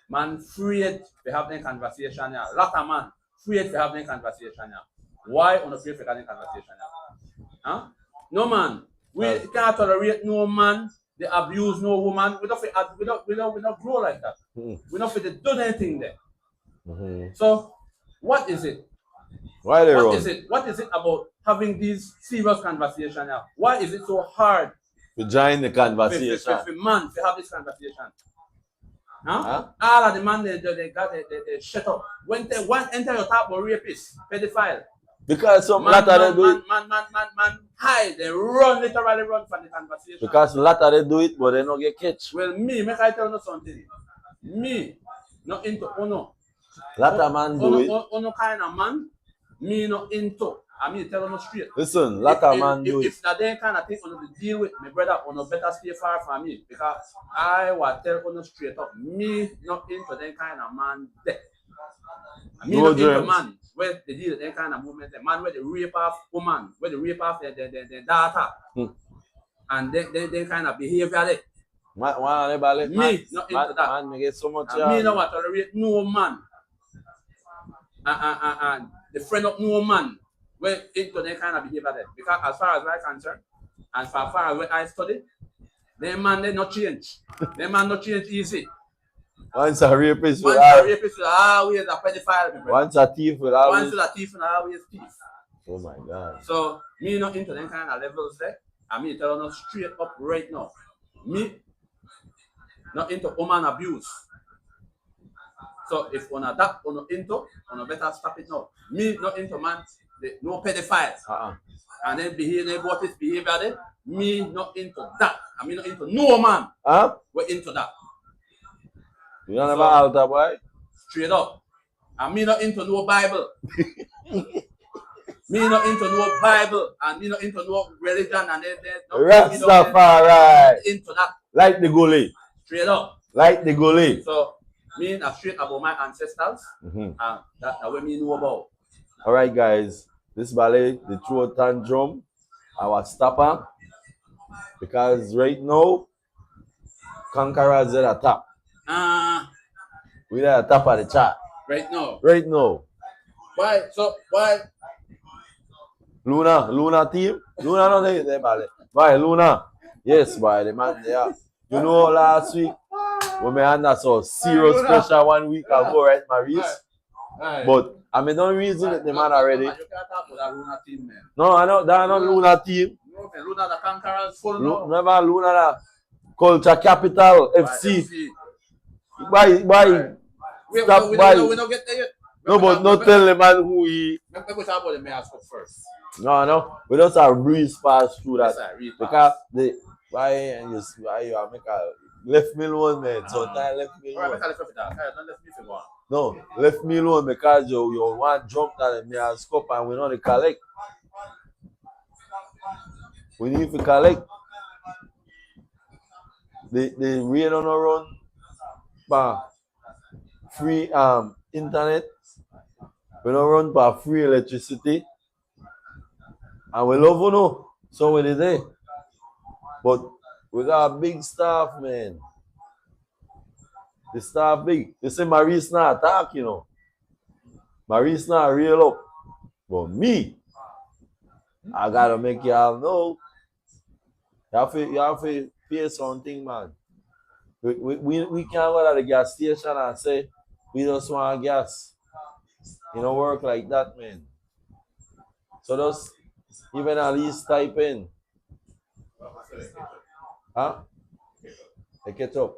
man free to have that conversation. Yeah. Lot of man free to have that conversation. Yeah. Why on the free to have that conversation? Yeah? Huh? No man, we can't tolerate no man. They abuse no woman. We don't grow like that. We don't fit to do anything there. So, what is it? Why they What wrong? is it? What is it about having these serious conversations now? Why is it so hard To join the conversation. for man to have this conversation? Huh? All of the man they shut up. When they enter your top of rapist, pedophile. Because some Man, lot of them do it. man, hide. They literally run from the conversation. Because a lot of them do it, but they don't get catch. Well, make I tell you something. Me, not into Uno. A lot of man do it. Uno kind of man, me not into. I mean, tell you straight. Listen, a lot of man do it. If that then kind of thing on to deal with, my brother, on better stay far from me. Because I will tell you straight up, me not into that kind of man there. Me No not into dreams. man where they deal with that kind of movement, the man where they rape off woman, where they rape off their daughter. And they kind of behavior there. Man, one of them, Me not into that. Man, me get so much. And me not want to tolerate no man. And the friend of no man. we're into that kind of behavior there. Because as far as I'm concerned, and as far as what I study, them man they not change. Them man not change easy. Once a rapist will Once a always, rapist will always a pedophile. My brother. once a thief will Once always. will a thief will always thief. Oh my God. So me not into them kind of levels there. I mean tell you straight up right now. Me not into woman abuse. So if on that on into, on better stop it now. Me not into man, no pedophiles. And then behave what is behavior there. Me not into that. I mean not into no man. We're into that. You don't have an altar, boy? Straight up. And me not into no Bible. Me not into no Bible. And me not into no religion. And then Rastafari. Into that. Like the goalie. Straight up. Like the goalie. So me are straight about my ancestors. And that's what me know about. Alright guys. This ballet, the throat tantrum, our stopper. Because right now, Conqueror's at the top. We're at the top of the chart. Right now. Right now. Why? So why? Luna team? Luna not there, ballet. Why, Luna? Yes, boy, the man there. You know last week when we had that so serious pressure 1 week ago, right, Maurice? But I mean, don't reason it the man already. You can't talk about that Luna team, man. No, I know that not Luna team. Okay, Luna the Conquerors full now. Remember Luna the Culture Capital FC. Why? We Stop don't get there yet. No, but not tell the man who he. Let me talk about the mayor's cup first. No. We just a breeze pass through that. Yes, Because why you are make a left me alone, man. Sometimes left me alone. No, left me alone because you want jump that the mayor's cup and we don't collect. We need to collect. The rain on a run, but free internet. We don't run for free electricity. And we love you know. So we did there. But we got a big staff, man. The staff big. They say Maurice not attack, you know. Maurice not real up. But me, I gotta make y'all know. You have to pay something, man. We can't go to the gas station and say we just want gas. It don't work like that, man. So just even at least type in. Huh? The ketchup.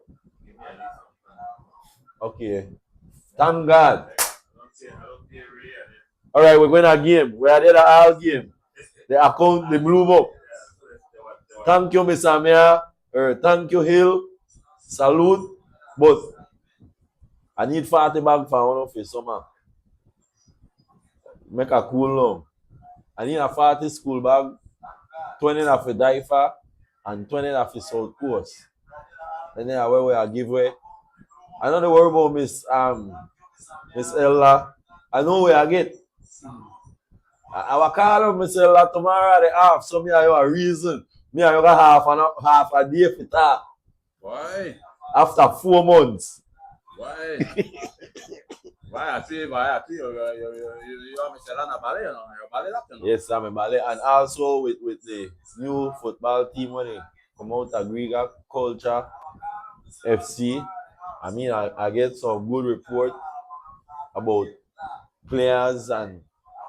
Okay. Thank God. Alright, we're going to game. We are there at our game. The account, the blue up. Thank you, Miss Amia. Thank you, Hill. Salute. But I need 40 bags for one of your summer. Make a cool long. I need a 40 school bag, 20 of a DYFA, and 20 of a South Coast. And then I give away. I don't worry about Miss Ella. I know where I get. I will call her Miss Ella tomorrow at the half. So me I have a reason. Me I got half a day for that. Why? After 4 months. Why? Why I see you are Mr. Lana ballet, you know? You're ballet doctor, no? Yes, I'm a ballet. And also with the new football team when they come out of Griga Culture FC. I mean, I get some good report about players and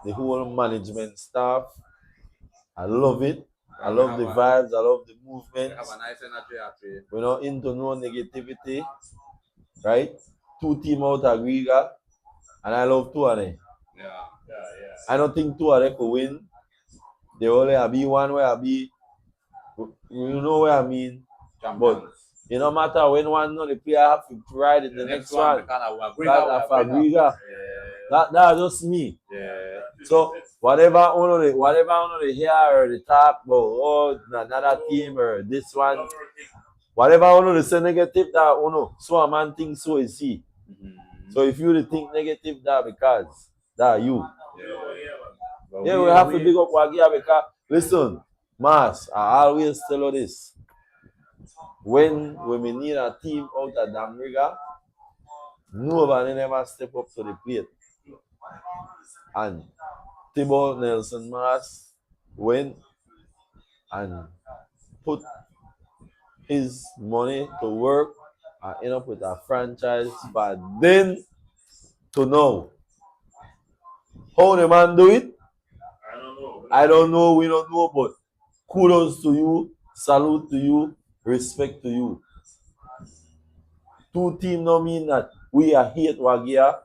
the whole management staff. I love it. I love the vibes. I love the movement. Have a nice energy actually. We're not into no negativity, right? 2 teams out of Griga, and I love 2 of them. Yeah. I don't think 2 of them could win. They only have be one way I be. You know what I mean? But it no matter when one know the player have to ride in the next one. That's just me. Yeah. So whatever one they hear or they talk about another team or this one, whatever one they say negative that so a man thinks so is he. So if you think negative that because that you. Yeah, we have to big up Wagia because listen, Mas, I always tell you this. When we need a team out of Damriga, nobody never step up to the plate. And Thibault Nelson Mass went and put his money to work and end up with a franchise, but then to know how the man do it, I don't know, we don't know, but kudos to you, salute to you, respect to you. Two teams no mean that we are hate Wagia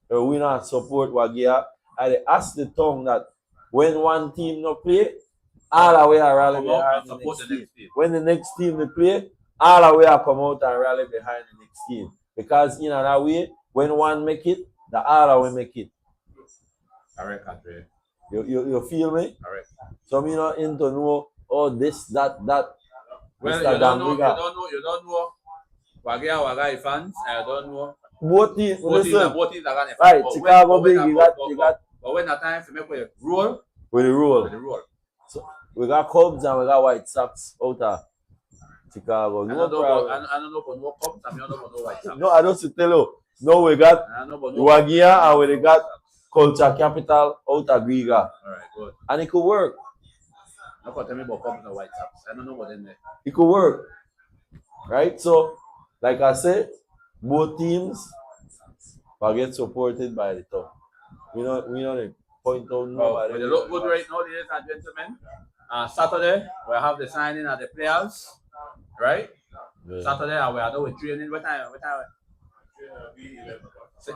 or we not support Wagia. I ask the tongue that when one team no play, all the way I rally behind the next team. When the next team they play, all the way I come out and rally behind the next team. Because in that way, when one make it, the other will make it. Correct, Andre. You feel me? Correct. So me not into know this, that. Well, Mr. you don't know Wagari fans, I don't know. Both teams, listen. Both teams are gonna Right, Chicago big, you got but when the time to make a roll, with the rule. So we got Cubs and we got White Sox out of Chicago. I don't know for no Cubs, I don't know for no White Sox. No, I don't tell you. No, we got Wagia and we got Culture Capital out of Griga. Alright, good. And it could work. Don't tell me about Cubs and White Sox. I don't know what in there. It could work. Right? So, like I said, both teams will get supported by the top. We don't point out nobody. But they look good right now, ladies and gentlemen. Saturday, we'll have the signing of the players. Right? Yeah. Saturday, we are doing training. What time?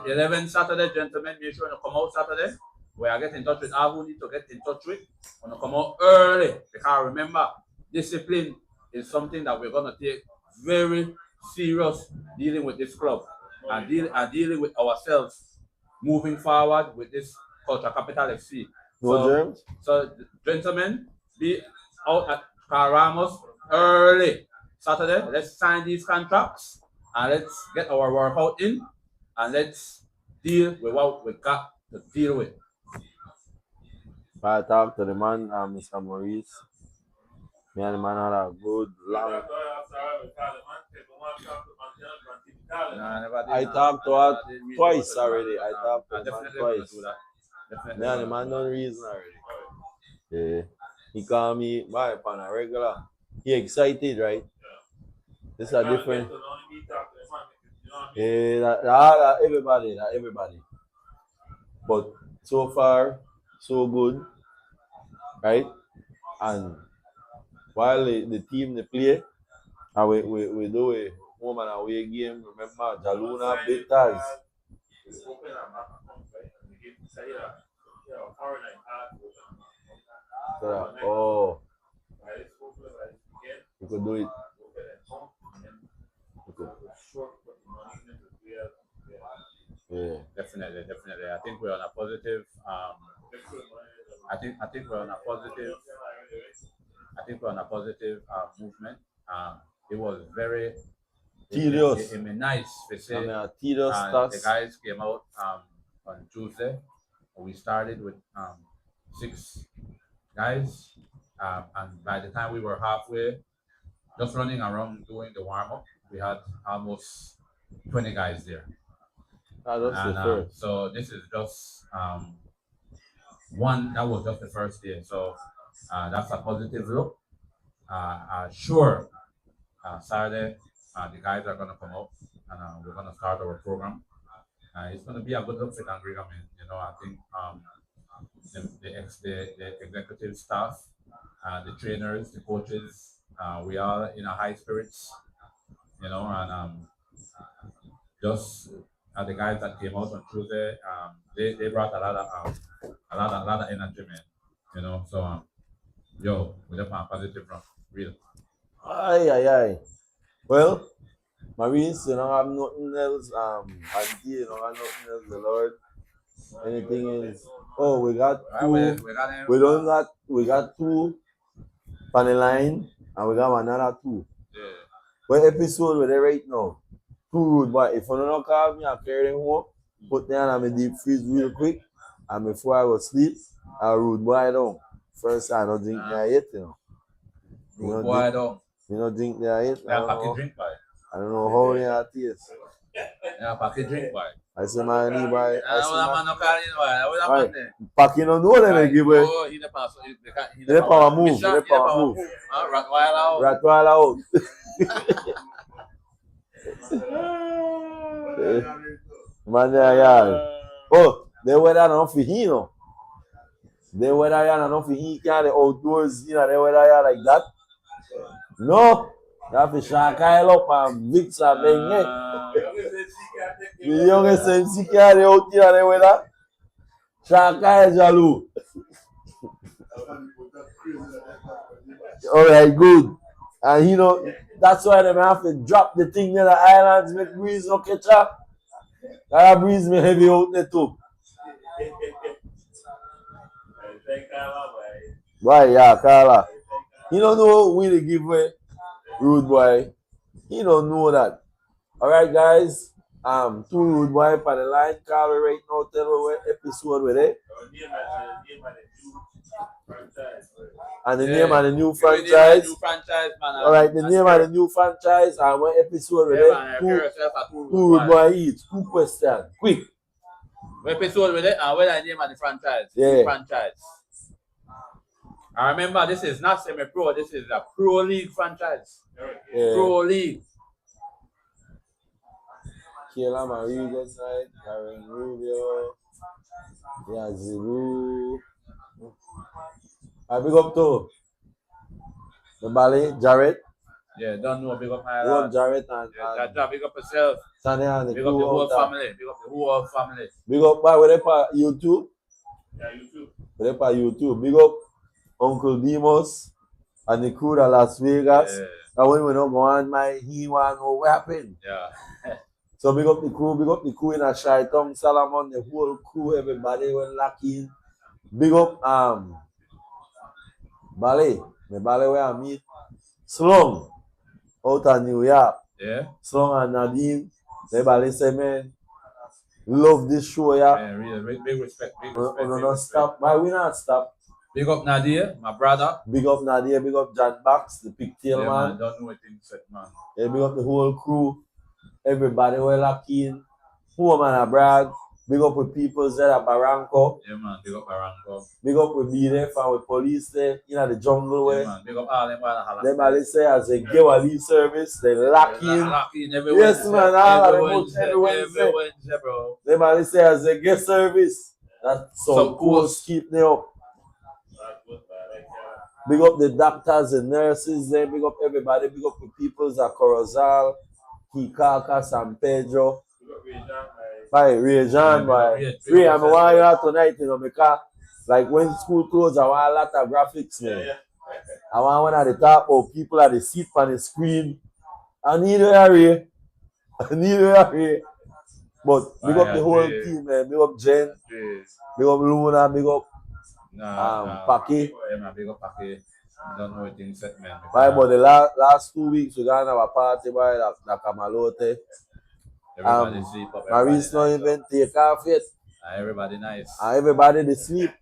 11 Saturday, gentlemen. Make sure you come out Saturday. We are getting in touch with all who need to get in touch with. When you come out early. Because remember, discipline is something that we're going to take very serious dealing with this club and dealing with ourselves moving forward with this Culture Capital FC. No germs? So, gentlemen, be out at Caramos early Saturday. Let's sign these contracts and let's get our workout in and let's deal with what we got to deal with. I talked to the man, Mr. Maurice. Me and the man had a good long. I talked to her twice already. I talked to the man twice. Me and the man done reason already. Yeah. He called me by on a regular. He excited, right? This is a different. Yeah, that everybody. But so far, so good, right? And while the team they play, and we do a home and away game. Remember, Jaluna beat us. Oh, we could do it. Yeah, definitely. I think we're on a positive. I think we're on a positive. Movement. It was very tedious. It was nice to say. Tedious The guys came out on Tuesday. We started with 6 guys, and by the time we were halfway, just running around doing the warm up, we had almost 20 guys there. So this is just one. That was just the first day. So that's a positive look. Sure, Saturday the guys are gonna come out and we're gonna start our program. It's gonna be a good look for Angriga, man. You know, I think the executive staff, the trainers, the coaches, we are in a high spirits. You know, and just the guys that came out on Tuesday, they brought a lot of energy, man. You know, so we're definitely a positive run, real. Aye. Well, Maurice, you don't have nothing else. Auntie, you don't have nothing else. The Lord, anything is. Oh, we got two. We got 2 on the line, and we got another 2. Yeah. What episode were they right now? 2 rude boy. If you don't call me, I carry them home, put them on my deep freeze real quick, and before I go sleep, I rude boy down. First, I don't drink there yet, you know. Rude boy down. You don't drink there yet? Yeah, pack a drink, boy. I don't know how they are taste. Yeah, pack a drink, boy. I say man, boy. I say man man. no call in why. I would Right. have there. Packing on no them give away. Oh, he the pass. He The power move. Mission, The he power move. Rottweiler out. Rottweiler out. Man, yeah. Oh, they weather not for him, no. They weather not for him. Can't the outdoors, you know, they weather like that. No. You have to shark Kyle up and Vicks and Benge. The youngest MC can't out here, they weather. Shark Kyle Jalou. Alright, good. And you know, that's why they have to drop the thing near the islands, make breeze no catch up. That breeze me heavy out there too. Right, yeah, Carla. You don't know we the giveaway, rude boy. You don't know that. Alright, guys. Two rude boy for the line. Carla right now, tell me what episode with it. And the name of the new franchise. Alright, the name of the new franchise and what episode with it. Two rude boy each. Two questions. Quick. What episode with it and what the name of the franchise? Yeah. Franchise. I remember this is not semi-pro, this is a pro league franchise. Yeah. Pro league. Kayla Marie goes side, Karen Rubio, yeah, Zulu. I big up to the ballet, Jared. Yeah, don't know, big up my Big up Jared and big up yourself. Tanya and the Big up crew the whole out there. family. Big up the whole family. Big up by whatever YouTube. Yeah, YouTube. Whatever YouTube. Big up Uncle Demos and the crew at Las Vegas. Yeah. And when we don't go on he want to know what happened. Yeah. So big up the crew in a Shy Tongue, Salomon, the whole crew, everybody went lucky. Big up Ballet. The ballet where I meet Slung out of New York. Yeah. Slung and Nadine. The ballet say man, love this show, yeah. Yeah, really, big respect. Big We respect. don't Big respect. stop. Why we not stop? Big up Nadia, my brother. Big up Nadia, big up John Bax, the pigtail Yeah, man. Don't know what things said, man. Yeah, big up the whole crew. Everybody were lucky in. Home and abroad. Big up with people there at Barranco. Yeah, man. Big up Barranco. Big up with BDF and with police there in the jungle Yeah, where. man. Big up all them man. Them ballet say as they give a leave service, they lock in. Lock in every Yes, Wednesday. man, all of them Wednesday, every Wednesday. Every Wednesday, bro. Them ballet say as they get service. That's so Some cool. course. Keep them up. Big up the doctors and nurses there. Big up everybody. Big up the peoples at Corozal, Kikaka, San Pedro. By Ray Jean, by Ray, I'm want you out tonight, you know, because like when school closed, I want a lot of graphics, man. I want one at the top of people at the seat on the screen. I need you, Ray. I need you, Ray. But big up the whole team, man. Big up Jen. Big up Luna. Big up Paki. Yeah, man. Big up Paki. Don't know what things said, man. Right, but the last 2 weeks, we got our party by the Kamalote. Everybody sleep up. Maurice not even take off yet. Everybody nice. Everybody they sleep.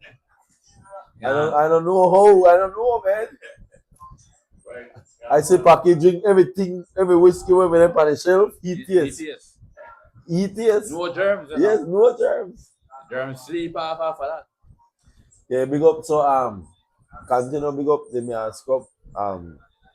Yeah. I don't know how. I don't know, man. I say packaging everything, every whiskey when we up on the shelf. ETS. ETS. No germs. You know? Yes, no germs. Germs sleep off of that. Yeah, big up. So continue big up the Mask Cup.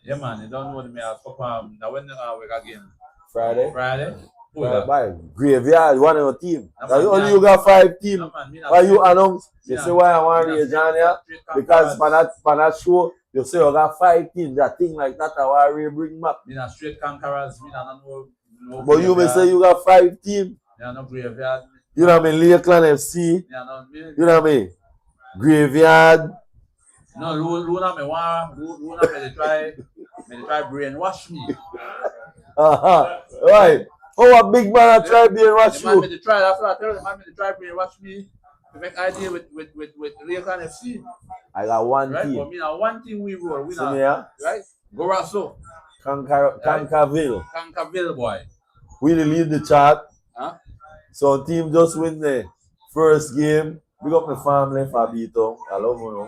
Yeah, man. You don't know the Mask Cup. Now when we got game? Friday. By Graveyard, one of your team. No, man, only you got 5 teams. No, man, Why you announce? You Yeah. say why I want Ray John here? Because for that show, you say you got 5 teams. That thing like that, I want Ray bring back. Me not straight conquerors. Me not no. But you may say you got 5 teams. Me not no graveyard. You know what I mean? Lakeland FC. Me not You know what I mean? Graveyard. no. Luna me want. Luna me try brainwash me. Right. Oh, a big man I try brainwash The man you. me try. That's what I tell the man me try brainwash me to make idea with Lakeland FC. I got one Right? But team. me now one thing we roll. We See not me here? right. Goraso, Cankerville. Cankerville boy. We lead the chart. Huh? So team just win the first game. Big up my family for Beaton. I love you.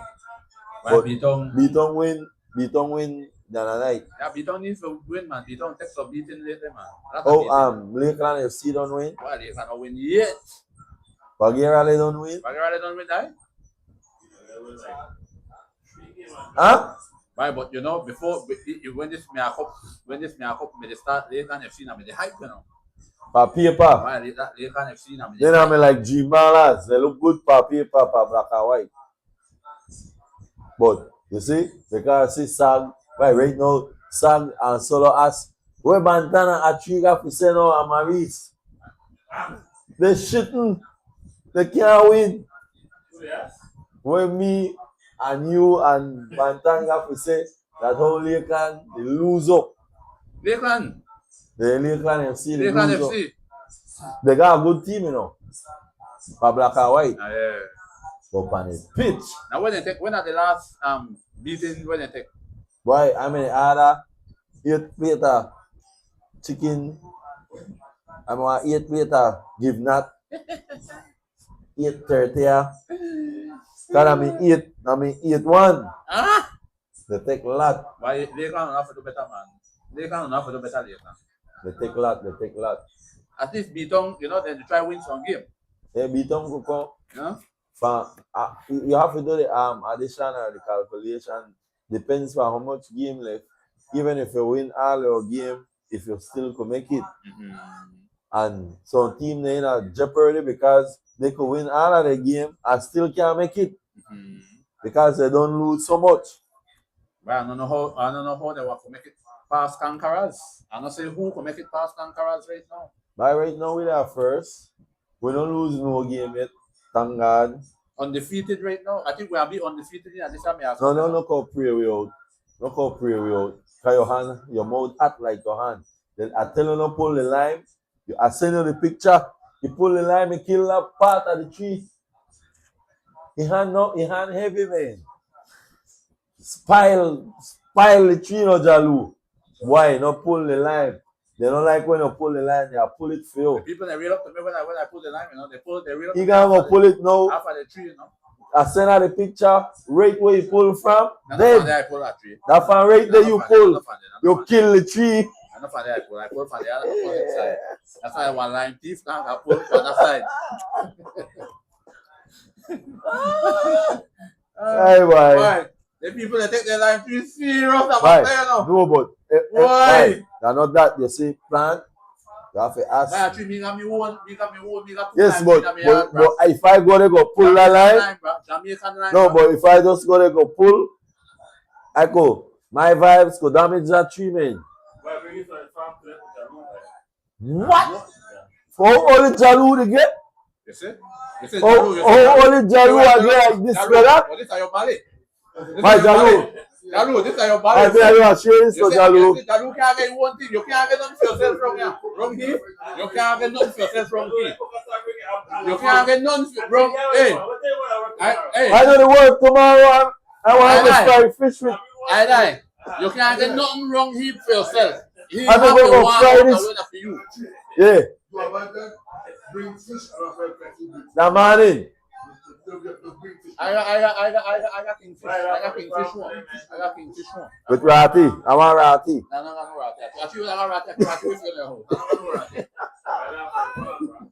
Why Beaton? Beaton win the other night. Yeah, Beaton needs to win, man. Beaton takes a beating later, man. Lakeland FC don't win. Well, they cannot win yet. Bagheera don't win. Bagheera don't win, right? Huh? Right, but you know, before when this me cup me start Lakeland FC now me the hype, you know. For paper. Right, Lakeland FC now me. Then I'm like Dream Ballers. They look good for paper, for black and white. But you see, because see SAG, right now, SAG and Solo as where Bantana and Trigger for Seno and Maurice. They shitting. They can't win. When me and you and Bantanga for say that whole Lakeland they lose up. Lakeland. The Lakeland FC they Lakeland lose FC. up. They got a good team, you know. For black and white. Yeah. But on the pitch. Now when are the last beating when they take? Boy, I mean other 8 plate of chicken. I want 8 plate of give not 8:30. Cause I mean 8-1. Ah! They take a lot. Why they can't offer to better, man. They can't offer to better later. They take a lot. At least Beaton, you know, then you try win some game. They beat them Coco. Yeah? You have to do the addition or the calculation. Depends on how much game left. Even if you win all your game, if you still could make it. Mm-hmm. And some team they in a jeopardy because they could win all of the game and still can't make it. Mm-hmm. Because they don't lose so much. But I don't know how they want to make it past Conquerors. I don't say who can make it past Conquerors right now. But right now we are first. We don't lose no game yet. Thank God. Undefeated right now. I think we are be undefeated in this time. No call pray we out. No call pray we out. Cause your hand, your mouth act like your hand. Then I tell you no pull the lime. I send you the picture. You pull the lime, you kill that part of the tree. He hand heavy, man. Spile the tree, no Jalu. Why? Not pull the line. They don't like when you pull the line, they pull it for you. The people that read up to me when I pull the line, you know, they read up to You me. can't go pull it now. Half of the tree, you know. I send her the picture, right where you pull from. Then Then I pull that tree. that fan right there you pull. You kill the tree. Enough of that I pull from the other side. That's why one line thief now I pull from that side. Hey, boy. Why? The people that take their line too serious about Why? that, you know. No, but Why? they're not that. You see, plan. You have to ask. Why actually me got me one, Yes, but if I go to go pull that line, Jamaican line. no, but if I just go to go pull, I go. My vibes go damage that tree, man. What? For all the Jalu to get? You see? All the Jalu are like this, brother? Oh, this are your ballet. My Jalu. Jalu, this are your I ballet. think you are sharing so Jalu. Jalu can't get one thing. You can't get nothing for yourself from here. From here. You can't get nothing for yourself from here. You can't get nothing from hey. I know the work tomorrow. I want to start fish with. I you can't get nothing wrong here for yourself. He I have don't the know one Fridays. for you. Yeah. Bring fish and That morning. I got kingfish. I got kingfish one. With Rati. I want Rati. No Rati. Actually, I got Rati with your home.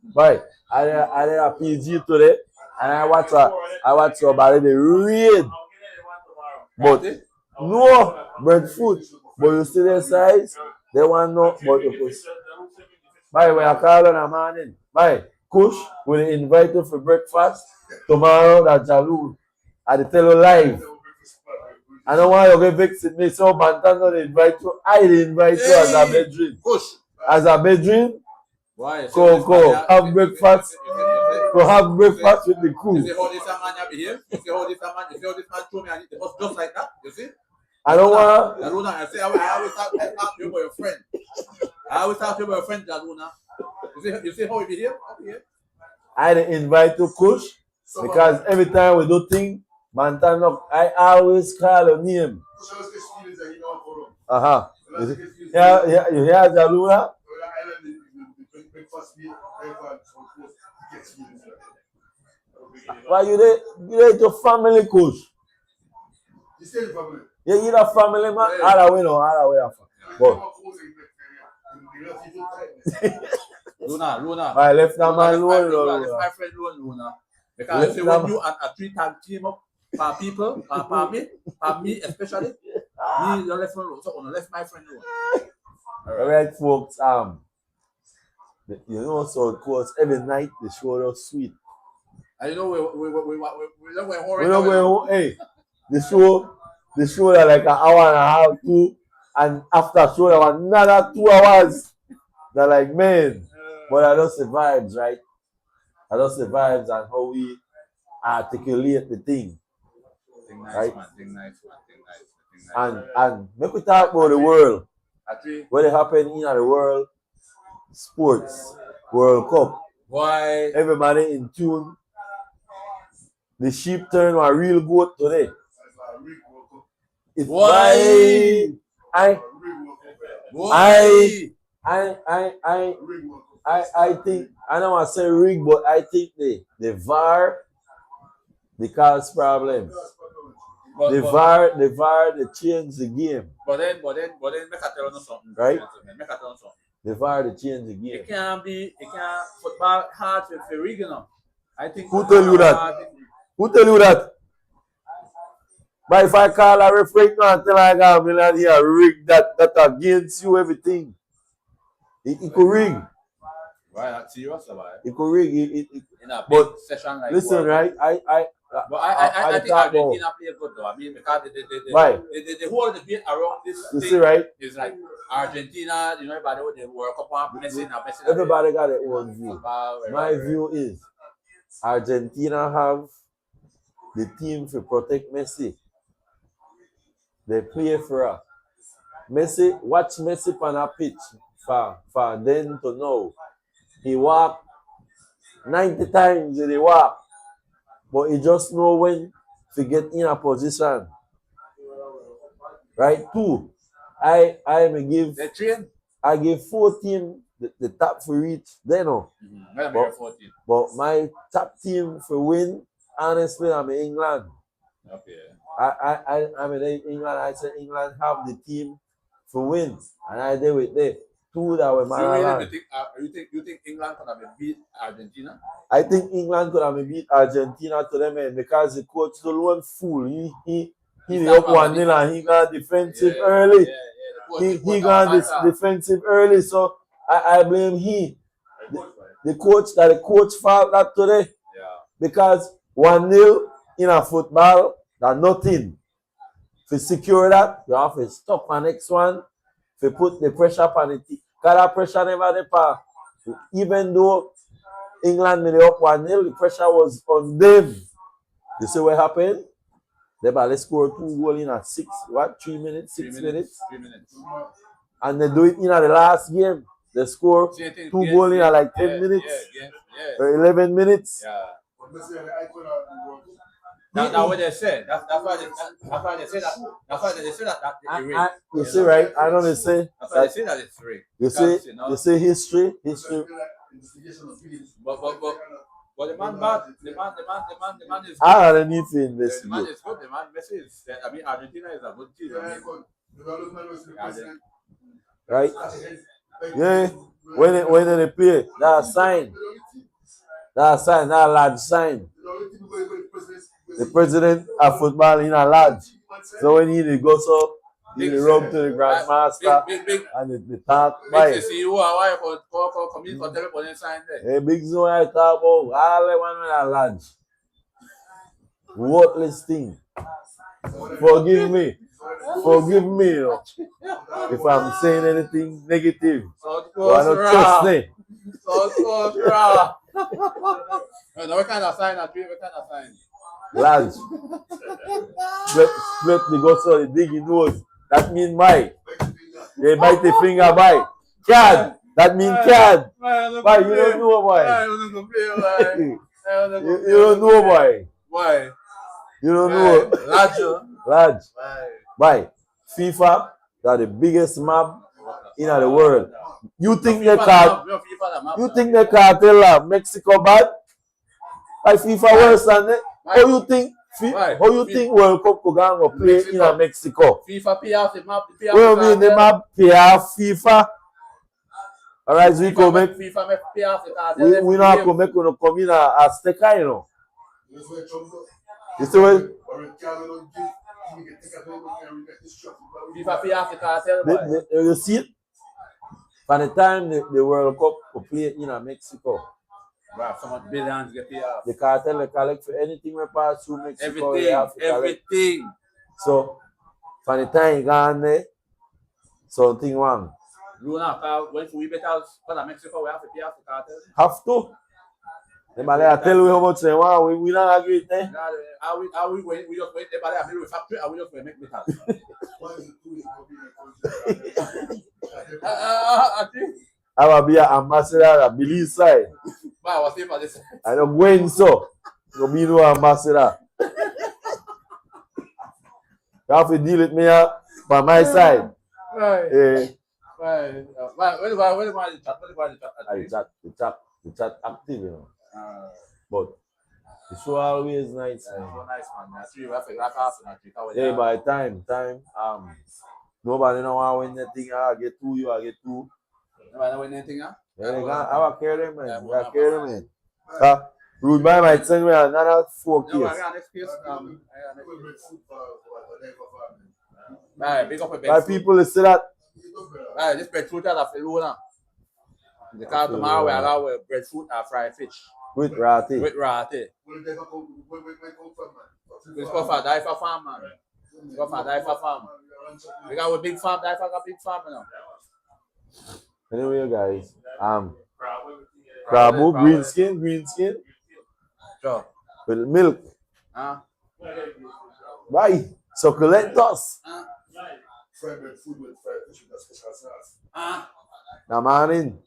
Boy, I did a PG today and I watch somebody they read. But no breadfruit. But you see their size, they want no but you push. Bye, we are calling a morning. Bye. Kush will invite you for breakfast tomorrow at Jalu. I tell you live. I don't want you to get vexed with me. So Bantan don't invite you. I invite you as a bedroom. Kush. As a bedroom. Why? Go have breakfast. Go have breakfast with the crew. You see how this man behave? You see how this man told me it was just like that? You see? I don't want. Jaluna, I say I always talk to you about your friend. I always talk to you about your friend, Jaluna. You see how he behave? I didn't invite you, Kush, because every time we do things, Bantan look, I always call your name. Yeah, you hear Jaluna? Why you there your family, Kush? You say family? You need a family, man. Other way, no, other way. But Luna. I left that man alone. Left my friend alone, Luna. Because see, when you and a 3-tag team up for people, for me especially, me you left me alone. So I left my friend alone. All right, folks. You know, so of course every night the show was sweet. And you know we're not going home. We're not going home. Hey, the show are like an hour and a half, 2, and after show there was another 2 hours. They're like, man, but I just the vibes, right? I just the vibes and how we articulate the thing. Right? Thing nice. And make we talk about the world. What happened in the world sports, World Cup. Why? Everybody in tune. The sheep turned a real goat today. It's why I think I don't want to say rig, but I think the VAR they cause problems. The VAR they change the game. But then make I tell you something. Right? Make I tell you something. The VAR they change the game. It can't football hard for rig, you know. I think Who tell you that? Who tell you that? But if I call a referee now and tell I got a million here, rig that against you everything. It could rig. Why not serious about it? It could rig. In a big session like listen, right? I think Argentina play good though. I mean, because the whole debate around this thing right? is like Argentina, you know, everybody with the World Cup messing. Everybody got their own view. My view is Argentina have the team to protect Messi. They play for us. Messi, watch Messi on a pitch for then to know. He walk 90 times he walk. But he just know when to get in a position. Right? 2. I may give they train. I give 14 the top for reach. They know. But my top team for win, honestly, I'm in England. Okay. I'm in England. I said England have the team for win. And I did with them. 2 that were my you think England could have beat Argentina? I think England could have beat Argentina to them because the coach is alone fool. He up 1-0 and he got defensive early. He got defensive early, so I blame he. The coach fault that today. Yeah. Because 1-0 in a football, that's nothing. To secure that, you have to stop the next one. To put the pressure on the team. Because that pressure never depart. Even though England made it up 1-0, the pressure was on them. You see what happened? They barely scored 2 goals in 3 minutes? 6 minutes? 3 minutes. And they do it in the last game. They score 2 goals in like 10 minutes or 11 minutes. Yeah. That's what they said. That's why they say that. That's why they say that. You see, right? I know they say. That's why they say that it's rigged. You see history. But the man bad. The man is good. I don't need to The investigate. man is good. The man Messi is. I mean, Argentina is a good team. Right? Yeah. When they play, that's a sign. That's a large sign. The president of football in a lodge. So when he goes up, he rub to the grandmaster and the talk. Big CEO, why come in for telephone sign there? Hey, big zone I talk about all the one in a lodge. Worthless thing. Forgive me. You know, if I'm saying anything negative. So I don't trust me. No, what kind of sign? What kind of sign? Lads, split the go so the dig in nose. That mean bye. They bite the finger bye. Cad. That mean cad. Bye. You don't know why. You don't know why. Why? You don't know. Large. Bye. FIFA, they're the biggest map in the world. You think they can't tell Mexico bad? Like FIFA worse than it? Or you think Why? How you think World Cup could go and play in Mexico? FIFA pay off the map. What do you mean they map pay off FIFA? Alright, so we come make FIFA make pay off the cartel. we not come make we come in a sticker, you know. You see what? FIFA pay off the cartel. Boy. You see it? By the time the World Cup could play in Mexico, Wow, so much billions get paid off. the cartel they collect for anything we pass through Mexico. They have to collect. Everything. So, by the time you gone there, something wrong. Luna, when we bet out for Mexico, we have to pay off the cartel. Have to. They might tell you how much they want. We not agree with them. Are we wait? We just wait. They might have factory. Are we just make metal? I will be an ambassador at Billy's side. Wow, what's it for this? I don't go in so. You be no ambassador. You have to deal with me by my side. Right. Right. Where the chat? The chat active, you know. But the show always nice. So nice, man. That's really rough. Yeah, by time, nobody know how when the thing I get two, you I get two. Nobody know when anything, huh? Yeah, I will carry them, man. I carry them, man. Rude boy might send me another 4 No, I case. got next case. Right, big up a Why bed. people say that? Right, this breadfruit is a Luna. The car tomorrow we allow breadfruit and fried fish. With Ratty. With rati. It's called for DYFA farm, man. It's called for DYFA farm. We got a big farm, DYFA got a big farm now. Anyway, guys, Krabu, green skin, Sure. with milk. Huh? Bye. Succulentus. Fried bread food with fried fish with a special sauce. Now, morning.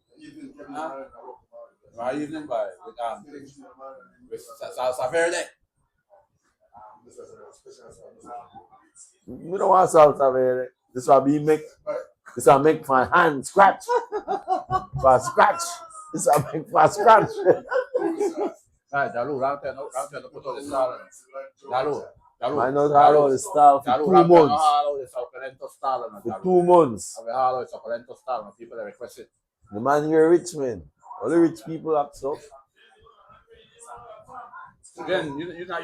My evening by with salsa verde. We don't want salsa verde. This will be make. This will make my hand scratch. For scratch. This will make for scratch. Right, Dalu, round ten, put all the salad. Dalu. I know how the style for 2 months. For 2 months. People that request it. The man here rich man. All the rich people act so. Jen, you're not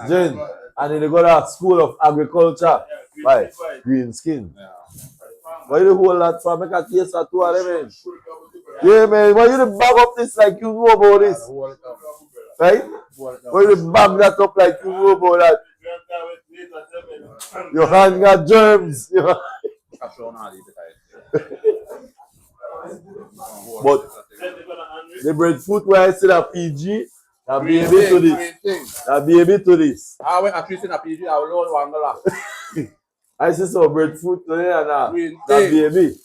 Jen, and then they go to School of Agriculture. Right, green skin. Yeah. Why you hold that for? Make a case or two of them, man. Yeah, man. Why you bag up this like you know about this? Right? Why you bag that up like you know about that? Your hand got germs. But the breadfruit where I see that PG, that baby to this. That baby to this. I went at in a PG, I will loan $1. I see some breadfruit today and that Green baby.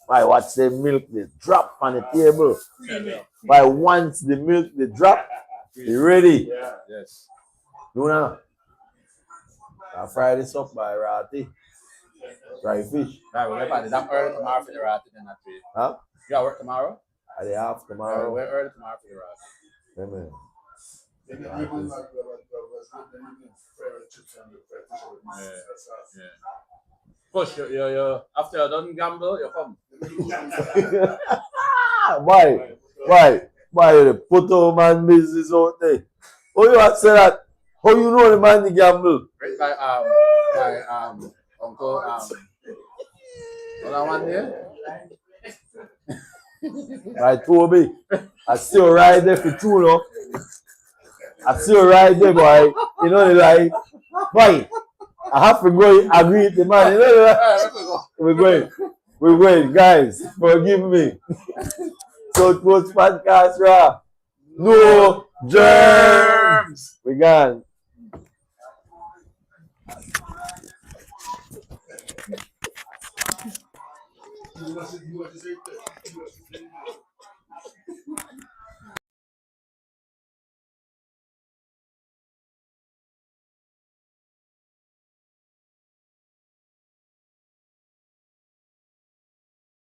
Why watch the milk they drop on the table. Why once the milk they drop, they ready. Yes. Luna, I fry this up by Ratty. Dry fish. Right, we're going to early tomorrow for the rat in that tree. Huh? You got work tomorrow? Are they half tomorrow? We're early tomorrow for the rat. Yeah, man. Yeah. Push, you after you're done gamble, you come. Why? The photo man business out there. How you have said that? How you know the man the gamble? Right by Uncle what one there? I told me. I still ride there for 2 no. I still ride there, boy. You know the like, boy. I have to go agree with the man. You know that? We're going, guys. Forgive me. So Coast Podcast, rah. No germs. We gone. You want to say